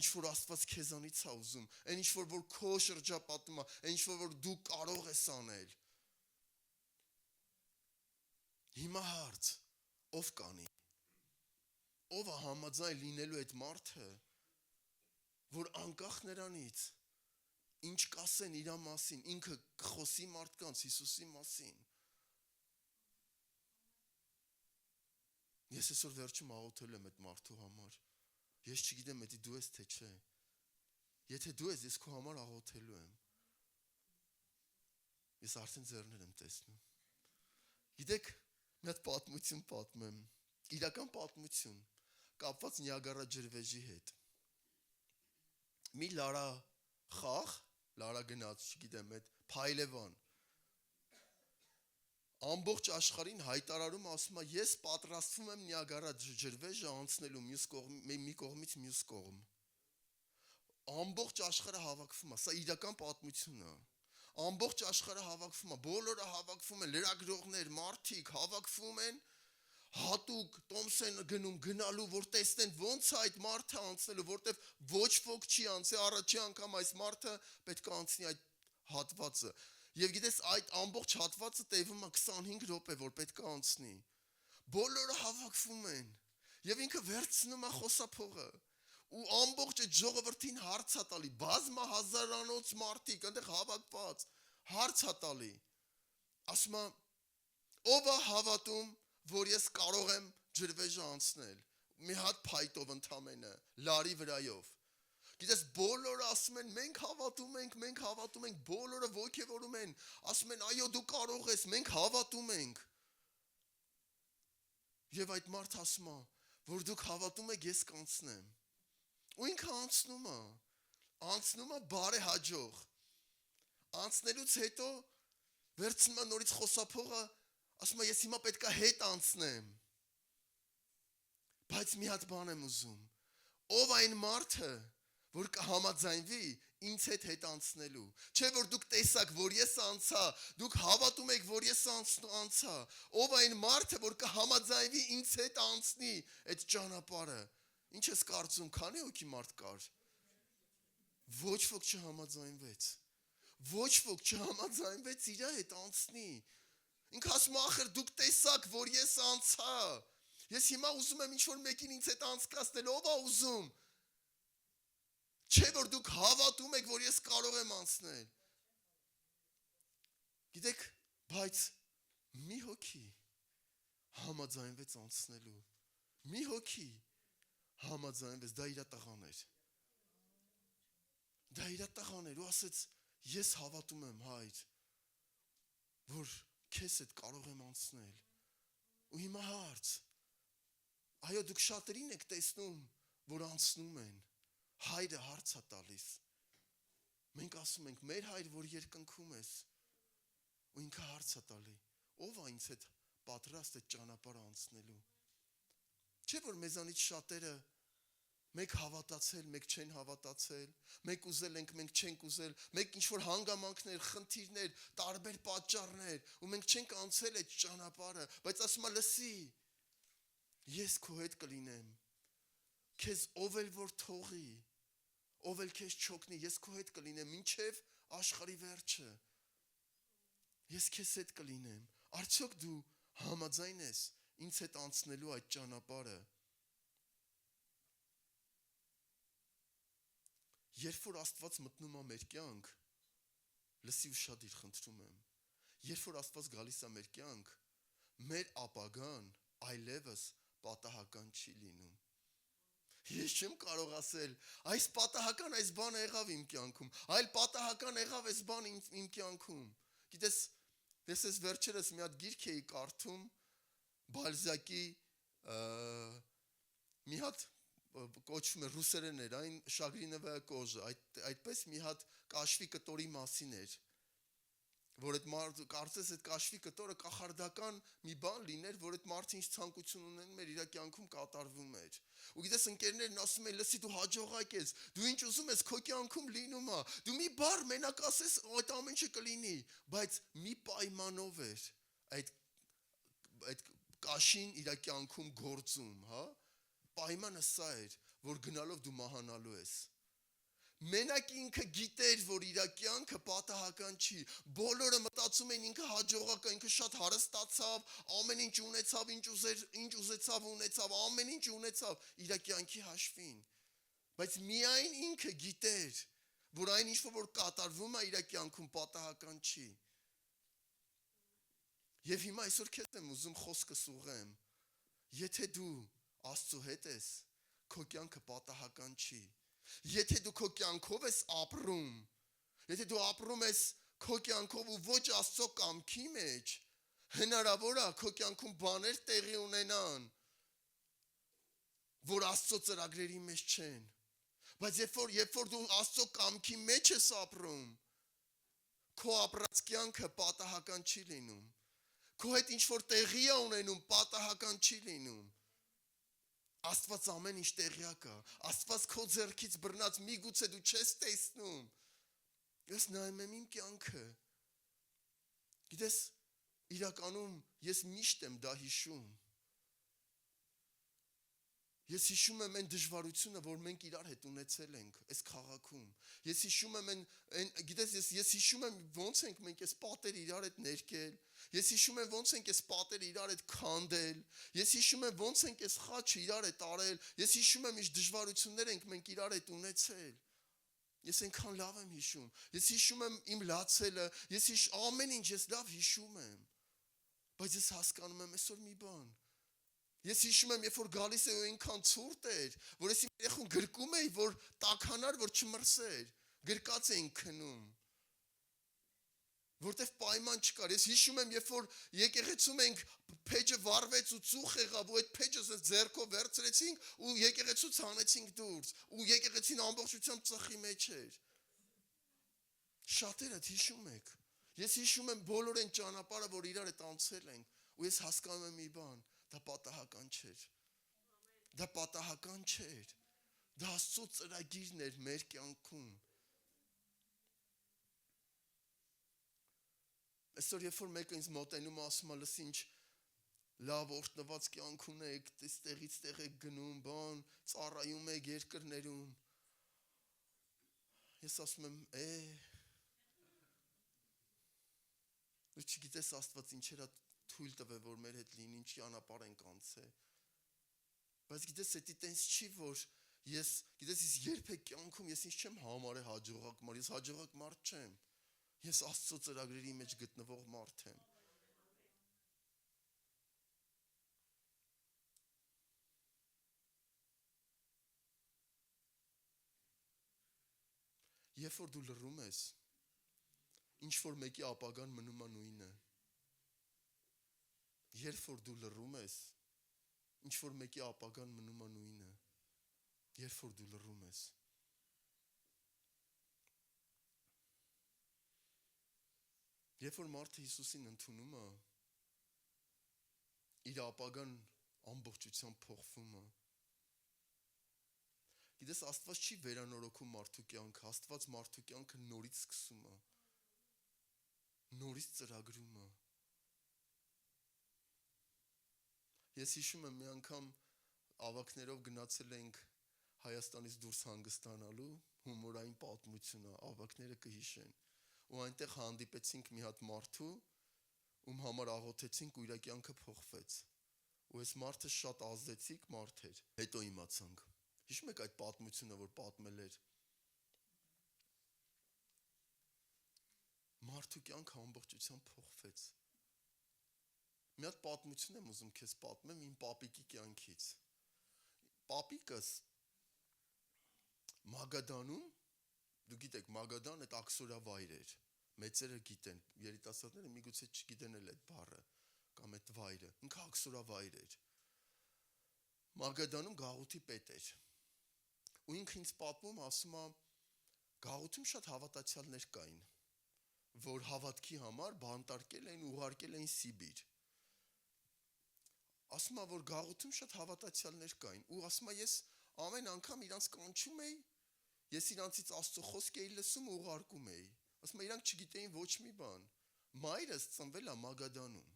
ինչ-որ Աստված քեզանից է ուզում, այն ինչ-որ որ քո շրջապատում է, այն ինչ-որ որ դու կարող ես անել։ Հիմա հարց, ով կանի, ով է համաձայն լինելու այդ մարդը, որ անկախ նրանից, ինչ կասեն իրա մասին, ինքը խոսի մարդկանց Հիսուսի մասին։ Ես այսօր վերջում աղոթել եմ այդ մարդու համար, ես չգիտեմ եթե դու ես թե չէ, եթե դու ես, ես քո համար աղոթելու եմ, ես արդեն ձեռներ եմ տեսնում, գիտեք, մի հատ պատմություն պատմեմ, իրական պատմություն, կապված Նիագարա ջրվեժի հետ, մի Լարա խաղ, Լարա գնաց, չգիտեմ, այդ Փայլևան, ամբողջ աշխարհին հայտարարում ասում է, ես պատրաստվում եմ Նիագարա ջրվեժը անցնելու մի կողմից մյուս կողմ, ամբողջ աշխարհը հավաքվում է, սա իրական պատմություն է։ Ամբողջ աշխարհը հավաքվում է, բոլորը հավաքվում են, լրագրողներ, մարդիկ հավաքվում են, հատուկ տոմս են գնում գնալու, որ տեսնեն ոնց է այդ մարդը անցնելու, որտեվ ոչ ոք չի անցի, առաջի անգամ այս մարդը պետք է անցնի այդ հատվածը։ Եվ գիտես, այդ ամբողջ հատվածը տևում է 25 րոպե, որ պետք է անցնի։ Բոլորը հավաքվում են, եւ ինքը վերցնում է խոսափողը, ու ամբողջ այդ ժողովրդին հարց է տալի, բազմա հազարանոց մարդիկ այնտեղ հավաքված, հարց է տալի, ասում է, ով է հավատում, որ ես կարող եմ ջրվեժը անցնել, մի հատ փայտով ընդամենը, լարի վրայով։ Գիտես, բոլորը ասում են, մենք հավատում ենք, բոլորը ոգևորում են, ասում են, այո, դու կարող ես, մենք հավատում ենք։ Եվ այդ մարդը ասում է, որ դուք հավատում եք, ես կանցնեմ։ Ու ինքը անցնում է բարեհաջող։ Անցնելուց հետո վերցնում է նորից խոսափողը, ասում է, ես հիմա պետք է հետ անցնեմ։ Բայց մի հատ բան եմ ուզում։ Ով այն մարդը, որ կհամաձայնվի ինձ հետ անցնելու։ Չէ որ դուք տեսաք, որ ես անցա, դուք հավատում եք, որ ես անցա։ Ով այն մարդը, որ կհամաձայնվի ինձ հետ անցնի այդ ճանապարհը։ Ինչ ես կարծում, քանի հոգի մարդ կար։ Ոչ ոք չհամաձայնվեց։ Ոչ ոք չհամաձայնվեց իր հետ անցնի։ Ինքը ասում է, ախր դուք տեսաք, որ ես անցա։ Ես հիմա ուզում եմ ինչ-որ մեկին ինձ հետ անցկացնել, ով է ուզում։ Չէ որ դուք հավատում եք, որ ես կարող եմ անցնել։ Գիտեք, բայց մի հոգի համաձայնվեց անցնելու։ Մի հոգի համաձայնվեց, դա իր տղան էր։ Դա իր տղան էր ու ասեց, ես հավատում եմ, հայր, որ քեզ հետ կարող եմ անցնել։ Ու հիմա հարց։ Այո, դուք շատերին եք տեսնում, որ անցնում են։ Հայրը հարց է տալիս։ Մենք ասում ենք, մեր հայր, որ երկնքում ես, ու ինքը հարց է տալի, ով է ինձ հետ պատրաստ է ճանապարհ անցնելու։ Չէ որ մեզանից շատերը մեկ հավատացել, մեկ չեն հավատացել, մեկ ուզել ենք, մենք չենք ուզել, մեկ ինչ-որ հանգամանքներ, խնդիրներ, տարբեր պատճառներ, ու մենք չենք անցել այդ ճանապարհը, բայց ասում է, լսի, ես քո հետ կլինեմ, քեզ ով էլ որ թողի, ով էլ քեզ չօգնի, ես քո հետ կլինեմ, մինչև աշխարհի վերջը, ես քեզ հետ կլինեմ, արդյոք դու համաձայն ես ինձ հետ անցնելու այդ ճանապարհը։ Երբ որ Աստված մտնում է մեր կյանք, լսի ուշադիր, խնդրում եմ, երբ որ Աստված գալիս է մեր կյանք, մեր ապագան այլևս պատահական չի լինում։ Ես չեմ կարող ասել, այս պատահական այս բանը եղավ իմ կյանքում, այլ պատահական եղավ այս բանը իմ կյանքում։ Գիտես, ես վերջերս մի հատ գիրք էի կարդում, Բալզակի մի հատ կոչվում է ռուսերեն էր, այն Շագրինովա կոժը, այդպես մի հատ կաշվի կտորի մասին էր, որ այդ մարդը կարծես այդ կաշվի կտորը կախարդական մի բան լիներ, որ այդ մարդը ինչ ցանկություն ունենում էր իր կյանքում կատարվում էր։ Ու գիտես ընկերներն ասում են, լսի դու հաջողակ ես, դու ինչ ուզում ես քո կյանքում լինում է, դու մի բառ մենակ ասես այդ ամեն ինչը կլինի, բայց մի պայմանով էր այդ կաշին իր կյանքում գործում, հա։ Պայմանը սա էր, որ գնալով դու մահանալու ես։ Մենակ ինքը գիտեր, որ իր կյանքը պատահական չի։ Բոլորը մտածում են ինքը հաջողակ է, ինքը շատ հարստացավ, ամեն ինչ ունեցավ, ինչ ուզեցավ ունեցավ, ամեն ինչ ունեցավ իր կյանքի հաշվին։ Բայց միայն ինքը գիտեր, որ այն ինչ որ կատարվում է իր կյանքում պատահական չի։ Եվ հիմա այսօր քեզ եմ ուզում խոսքս ուղղեմ։ Եթե դու Աստծո հետ ես, քո կյանքը պատահական չի։ Եթե դու քո կյանքով ես ապրում, եթե դու ապրում ես քո կյանքով ու ոչ Աստծո կամքի մեջ, հնարավոր է քո կյանքում բաներ տեղի ունենան, որ Աստծո ծրագրերի մեջ չեն։ Բայց երբ որ դու Աստծո կամքի մեջ ես ապրում, քո ապրած կյանքը պատահական չի լինում։ Քո հետ ինչ որ տեղի է ունենում, պատահական չի լինում։ Աստված ամեն ինչ տեղյակ է։ Աստված քո ձեռքից բռնած միգուցե դու չես տեսնում։ Ես նայում եմ իմ կյանքը։ Գիտես, իրականում ես միշտ եմ դա հիշում։ Ես հիշում եմ այն դժվարությունը, որ մենք իրար հետ ունեցել ենք այս քաղաքում։ Ես հիշում եմ գիտես, ես հիշում եմ ոնց ենք մենք այս պատերը իրար հետ ներկել։ Ես հիշում եմ ոնց ենք այս պատերը իրար հետ քանդել։ Ես հիշում եմ ոնց ենք այս խաչը իրար հետ արել։ Ես հիշում եմ ինչ դժվարություններ ենք մենք իրար հետ ունեցել։ Ես այնքան լավ եմ հիշում։ Ես հիշում եմ իմ լացելը, ամեն ինչ ես լավ հիշում եմ։ Բայց ես հասկանում եմ այսօր մի բան։ Ես հիշում եմ, երբ որ գալիս է ու այնքան ցուրտ էր, որ ես իմ երեխուն գրկում էի, որ տաքանար, որ չմրսեր։ Գրկած էինք քնում։ Որտեվ պայման չկար։ Ես հիշում եմ, երբ որ եկեղեցում էինք, փեջը վառվեց ու ծուխ եղավ, ու այդ փեջը ձեռքով վերցրեցինք ու եկեղեցուց հանեցինք դուրս, ու եկեղեցին ամբողջությամբ ծխի մեջ էր։ Շատերդ հիշում եք։ Ես հիշում եմ բոլոր այն ճանապարհը, որ իրար հետ անցել ենք, ու ես հասկանում եմ մի բան, դա պատահական չէր։ Դա պատահական չէր։ Դա Աստծո ծրագիրն էր մեր կյանքում։ Այսօր երբ որ մեկը ինձ մոտենում է, ասում է, լսի ինչ լավ օրհնված կյանք ունեք, տեղից տեղ եք գնում, բան, ծառայում եք երկրներում։ Ես ասում եմ, դու չգիտես Աստված ինչերա թույլ տվել, որ մեր հետ լինի, ինչ ճանապարհ ենք անցել։ Բայց գիտես, դա տենց չի, որ գիտես, երբեք կյանքում ես ինչ չեմ համարել հաջողակ մարդ, ես հաջողակ մարդ չեմ։ Ես Աստծո ծրագրերի մեջ գտնվող մարդ եմ։ Երբ որ դու լռում ես, ինչ որ մեկի ապագան մնում է նույնը։ Երբ որ դու լռում ես, ինչ որ մեկի ապագան մնում է նույնը։ Երբ որ դու լռում ես։ Երբ որ մարդը Հիսուսին ընդունում է, իր ապագան ամբողջությամբ փոխվում է։ Գիտես, Աստված չի վերանորոգում մարդու կյանքը, Աստված մարդու կյանքը նորից սկսում է։ Նորից ծրագրում է։ Ես հիշում եմ մի անգամ ավագներով գնացել ենք Հայաստանից դուրս հանգստանալու, հումորային պատմություն է, ավագները կհիշեն։ Ու այնտեղ հանդիպեցինք մի հատ մարդու, ում համար աղոթեցինք ու իր կյանքը փոխվեց։ Ու այս մարդը շատ ազդեցիկ մարդ էր։ Հետո իմացանք։ Հիշում եք այդ պատմությունը, որ պատմել էր։ Մարդու կյանքը ամբողջությամբ փոխվեց։ Մի հատ պատմություն եմ ուզում քեզ պատմեմ իմ պապիկի կյանքից։ Պապիկս Մագադանում, դու գիտեք, Մագադան այդ աքսորավայր էր։ Մեծերը գիտեն, երիտասարդները միգուցե չգիտեն էլ այդ բառը կամ այդ վայրը։ Ինքը աքսորավայր էր։ Մագադանում գաղութի պետ էր։ Ու ինքը ինձ պատմում, ասում է, գաղութում շատ հավատացյալներ կային, որ հավատքի համար բանտարկել էին, ուղարկել էին Սիբիր։ Ասում է, որ գաղութում շատ հավատացյալներ կային, ու ասում է, ես ամեն անգամ իրանց կանչում էի, ես իրանցից Աստծո խոսք էի լսում ու ուղարկում էի։ Ասում է, իրանք չգիտեին ոչ մի բան։ Մայրս ծնվել է Մագադանում։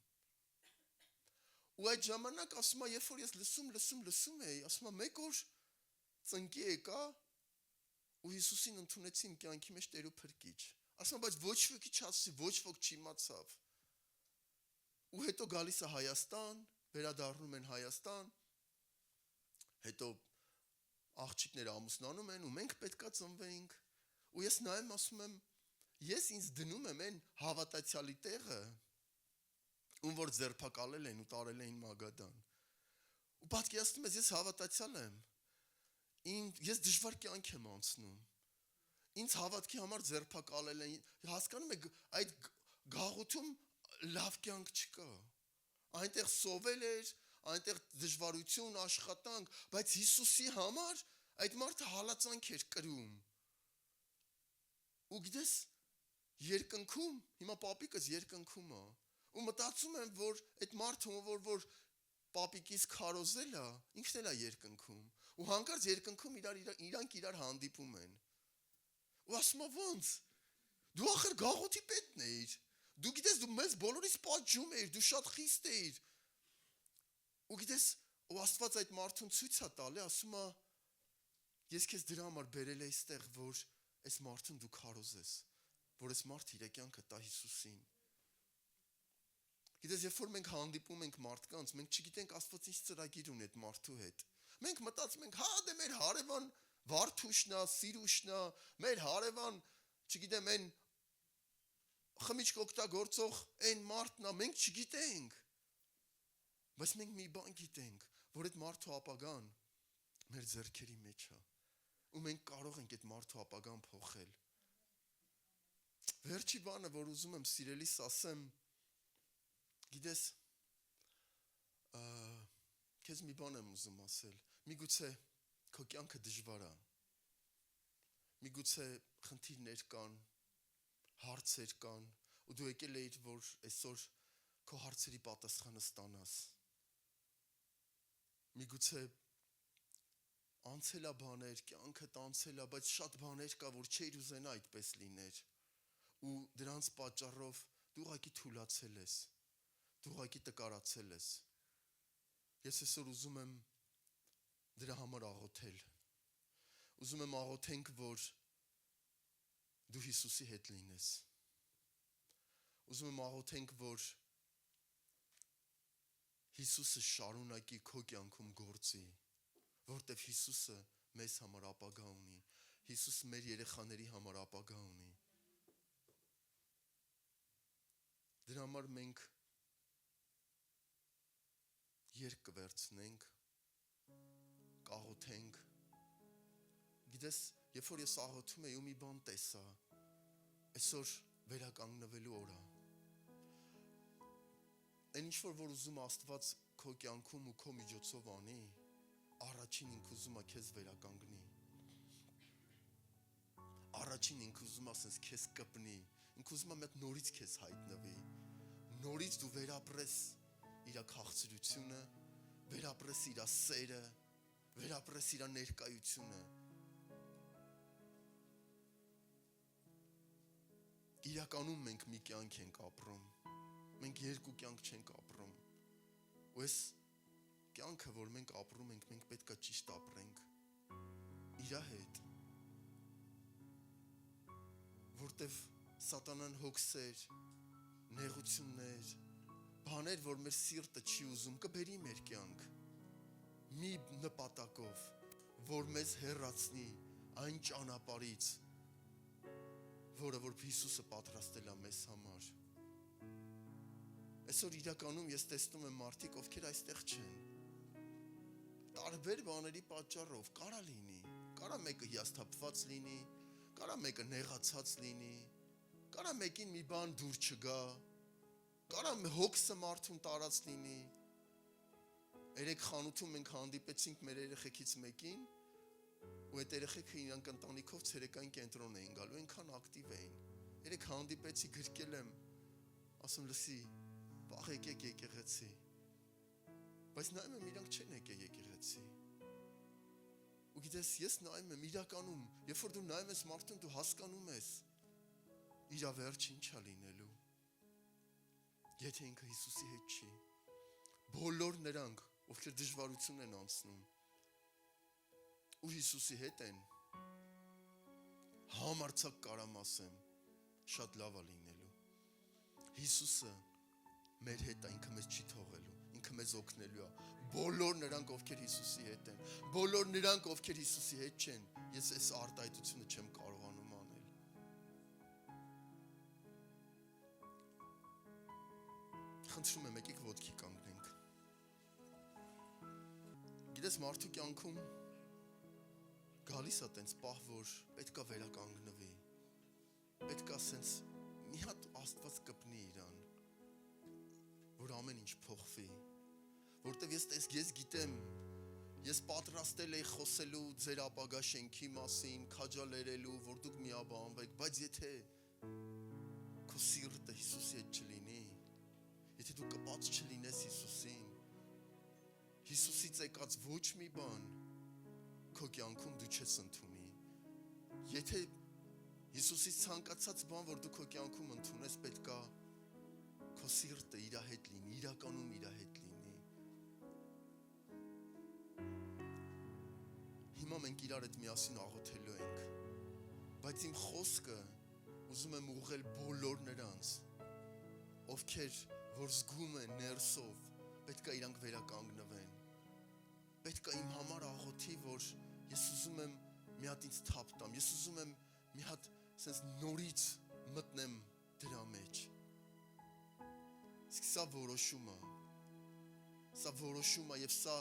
Ու այդ ժամանակ ասում է, երբ որ ես լսում էի, ասում է, մեկ օր ծնկի եկա ու Հիսուսին ընդունեցի իմ կյանքի մեջ Տեր ու Փրկիչ։ Ասում է, բայց ոչ ոքի չասի, ոչ ոք չիմացավ։ Ու հետո գալիս է Հայաստան, վերադառնում են Հայաստան, հետո աղջիկները ամուսնանում են ու մենք պետքա ծնվեինք, ու ես նայում ասում եմ, ես ինձ դնում եմ այն հավատացյալի տեղը, ում որ ձերբակալել են ու տարել էին Մագադան։ Ու պատկերացնում ես, ես հավատացյալ եմ, ես դժվար կյանք եմ անցնում, ինձ հավատքի համար ձերբակալել են, հասկանում եք, այդ գաղութում լավ կյանք չկա, այնտեղ սովել էր, այնտեղ դժվարություն, աշխատանք, բայց Հիսուսի համար այդ մարդը հալածանք էր կրում։ Ու գիտես, հիմա պապիկս երկնքում է, ու մտածում եմ, որ այդ մարդը, որ պապիկից քարոզելա, ինքն էլ է երկնքում։ Ու հանկարծ երկնքում իրանք իրար հանդիպում են։ Ու ասում է ոնց։ Դու ախր գաղութի պետն էիր։ Դու գիտես դու մեզ բոլորից պատժում էիր, դու շատ խիստ էիր։ Ու գիտես, ու Աստված այդ մարդուն ցույց է տալի, ասում է ես քեզ դրա համար բերել էի այստեղ, որ այս մարդուն դու քարոզես, որ այս մարդը իր կյանքը տա Հիսուսին։ Գիտես, երբ որ մենք հանդիպում ենք մարդկանց, մենք չգիտենք Աստված ինչ ծրագիր ունի այդ մարդու հետ։ Մենք մտածում ենք, հա դե մեր հարևան Վարդուշն է, Սիրուշն է, մեր հարևան, չգիտեմ, այն խմիչք օգտագործող այն մարդն է, մենք չգիտենք։ Բայց մենք մի բան գիտենք, որ այդ մարդու ապագան մեր ձեռքերի մեջ է։ Ու մենք կարող ենք այդ մարդու ապագան փոխել։ Վերջի բանը, որ ուզում եմ սիրելիս ասեմ, գիտես, քեզ մի բան եմ ուզում ասել, միգուցե քո կյանքը դժվար է, միգուցե խնդիրներ կան, հարցեր կան, ու դու եկել էիր, որ այսօր քո հարցերի պատասխանը ստանաս, միգուցե անցել է բաներ, կյանքդ անցել է, բայց շատ բաներ կա, որ չէիր ուզենա այդպես լիներ, ու դրանց պատճառով դու ուղղակի թուլացել ես, դու ուղղակի տկարացել ես։ Ես այսօր ուզում եմ դրա համար աղոթել։ Ուզում եմ աղոթենք, որ դու Հիսուսի հետ լինես։ Ուզում եմ աղոթենք, որ Հիսուսը շարունակի քո կյանքում գործի, որտև Հիսուսը մեզ համար ապագա ունի։ Հիսուսը մեր երեխաների համար ապագա ունի։ Դրա համար մենք երկ կվերցնենք, կաղոթենք։ Գիտես, երբ որ ես աղոթում եի ու մի բան տեսա, այսօր վերականգնվելու օր է։ Այն ինչ որ ուզում Աստված քո կյանքում ու քո միջոցով անի, առաջին ինքը ուզում է քեզ վերականգնի։ Առաջին ինքը ուզում է ասես քեզ կպնի, ինքը ուզում է մեկ նորից քեզ հայտնվի, նորից դու վերապրես իր քաղցրությունը, վերապրես իր սերը, վերապրես իր ներկայությունը։ Իրականում մենք մի կյանք ենք ապրում, մենք երկու կյանք չենք ապրում, ու այս կյանքը, որ մենք ապրում ենք, մենք պետք է ճիշտ ապրենք իրա հետ, որտև սատանան հոգսեր, նեղություններ, բաներ, որ մեր սիրտը չի ուզում, կբերի մեր կյանք, մի նպատակով, որ մեզ հեռացնի այն ճանապարհից, որը որ Հիսուսը պատրաստել է մեզ համար։ Այսօր իրականում ես տեսնում եմ մարդիկ, ովքեր այստեղ չեն, տարբեր բաների պատճառով, կարա լինի, կարա մեկը հիասթափված լինի, կարա մեկը նեղացած լինի, կարա մեկին մի բան դուր չգա, կարա հոգսը մարդուն տարած լինի։ Երեք խանութում մենք հանդիպեցինք մեր երեխեքից մեկին, ու այդ երեխեքը իրանք ընտանիքով ցերեկային կենտրոն էին գալու, այնքան ակտիվ էին։ Երեք հանդիպեցի, գրկել եմ, ասում լսի, վաղ եկեք եկեղեցի։ Բայց նայում եմ, իրանք չեն եկել եկեղեցի։ Ու գիտես, ես նայում եմ, իրականում, երբ որ դու նայում ես մարդուն, դու հասկանում ես իր վերջը ինչ է լինելու։ Եթե ինքը Հիսուսի հետ չի, բոլոր նրանք, ովքեր դժվարություն են անցնում, ու Հիսուսի հետ են, համարձակ կարամ ասեմ, շատ լավ է լինելու։ Հիսուսը մեր հետ է, ինքը մեզ չի թողելու, ինքը մեզ օգնելու է։ Բոլոր նրանք, ովքեր Հիսուսի հետ են, բոլոր նրանք, ովքեր Հիսուսի հետ չեն, ես այս արտահայտությունը չեմ կարողանում անել։ Խնդրում եմ, եկեք ոտքի կանգնենք։ Գիտես, մարդու կյանքում գալիս է տենց պահ, որ պետք է վերականգնվի, պետք է սենց մի հատ Աստված կպնի իրան, որ ամեն ինչ փոխվի, որտև ես գիտեմ, ես պատրաստել էի խոսելու ձեր ապագա շենքի մասին, քաջալերելու, որ դուք միաբանվեք, բայց եթե քո սիրտը Հիսուսի հետ չլինի, եթե դու կպած չլինես Հիսուսին, Հիսուսից եկած ոչ մի բան քո կյանքում դու չես ընդունի։ Եթե Հիսուսից ցանկացած բան, որ դու քո կյանքում ընդունես, պետքա քո սիրտը իր հետ լինի, իրականում իր հետ լինի։ Հիմա մենք իրար հետ միասին աղոթելու ենք, բայց իմ խոսքը ուզում եմ ուղղել բոլոր նրանց, ովքեր որ զգում են ներսով, պետքա իրանք վերականգնվեն։ Պետքա իմ համար աղոթի, որ ես ուզում եմ մի հատ ինձ թափ տամ, ես ուզում եմ մի հատ սենց նորից մտնեմ դրա մեջ։ Իսկ սա որոշում է և սա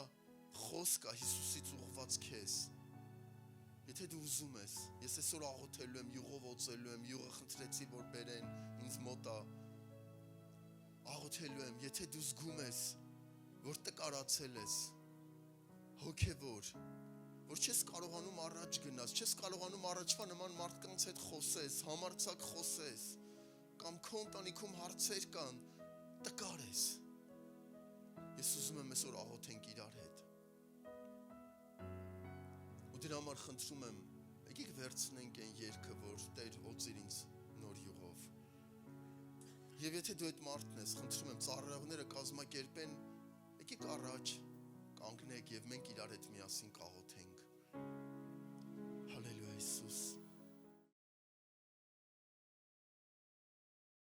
խոսք է Հիսուսից ուղղված քեզ։ Եթե դու ուզում ես, ես այսօր աղոթելու եմ, յուղով օծելու եմ, յուղը խնդրեցի, որ բերեն ինձ մոտա, աղոթելու եմ, եթե դու զգում ես, որ տկարացել ես, հոգևոր, որ չես կարողանում առաջ գնաս, չես կարողանում առաջվա նման մարդկանց հետ խոսես, համարձակ խոսես, կամ քո ընտանիքում հարցեր կան, տկար ես։ Ես ուզում եմ այսօր աղոթենք իրար հետ։ Ու դրա համար խնդրում եմ, եկեք վերցնենք այն երգը, որ Տեր օծիր ինձ նոր յուղով։ Եվ եթե դու այդ մարդն ես, խնդրում եմ ծառայողները կազմակերպեն, եկեք առաջ, կանգնեք և մենք իրար հետ միասին կաղոթենք։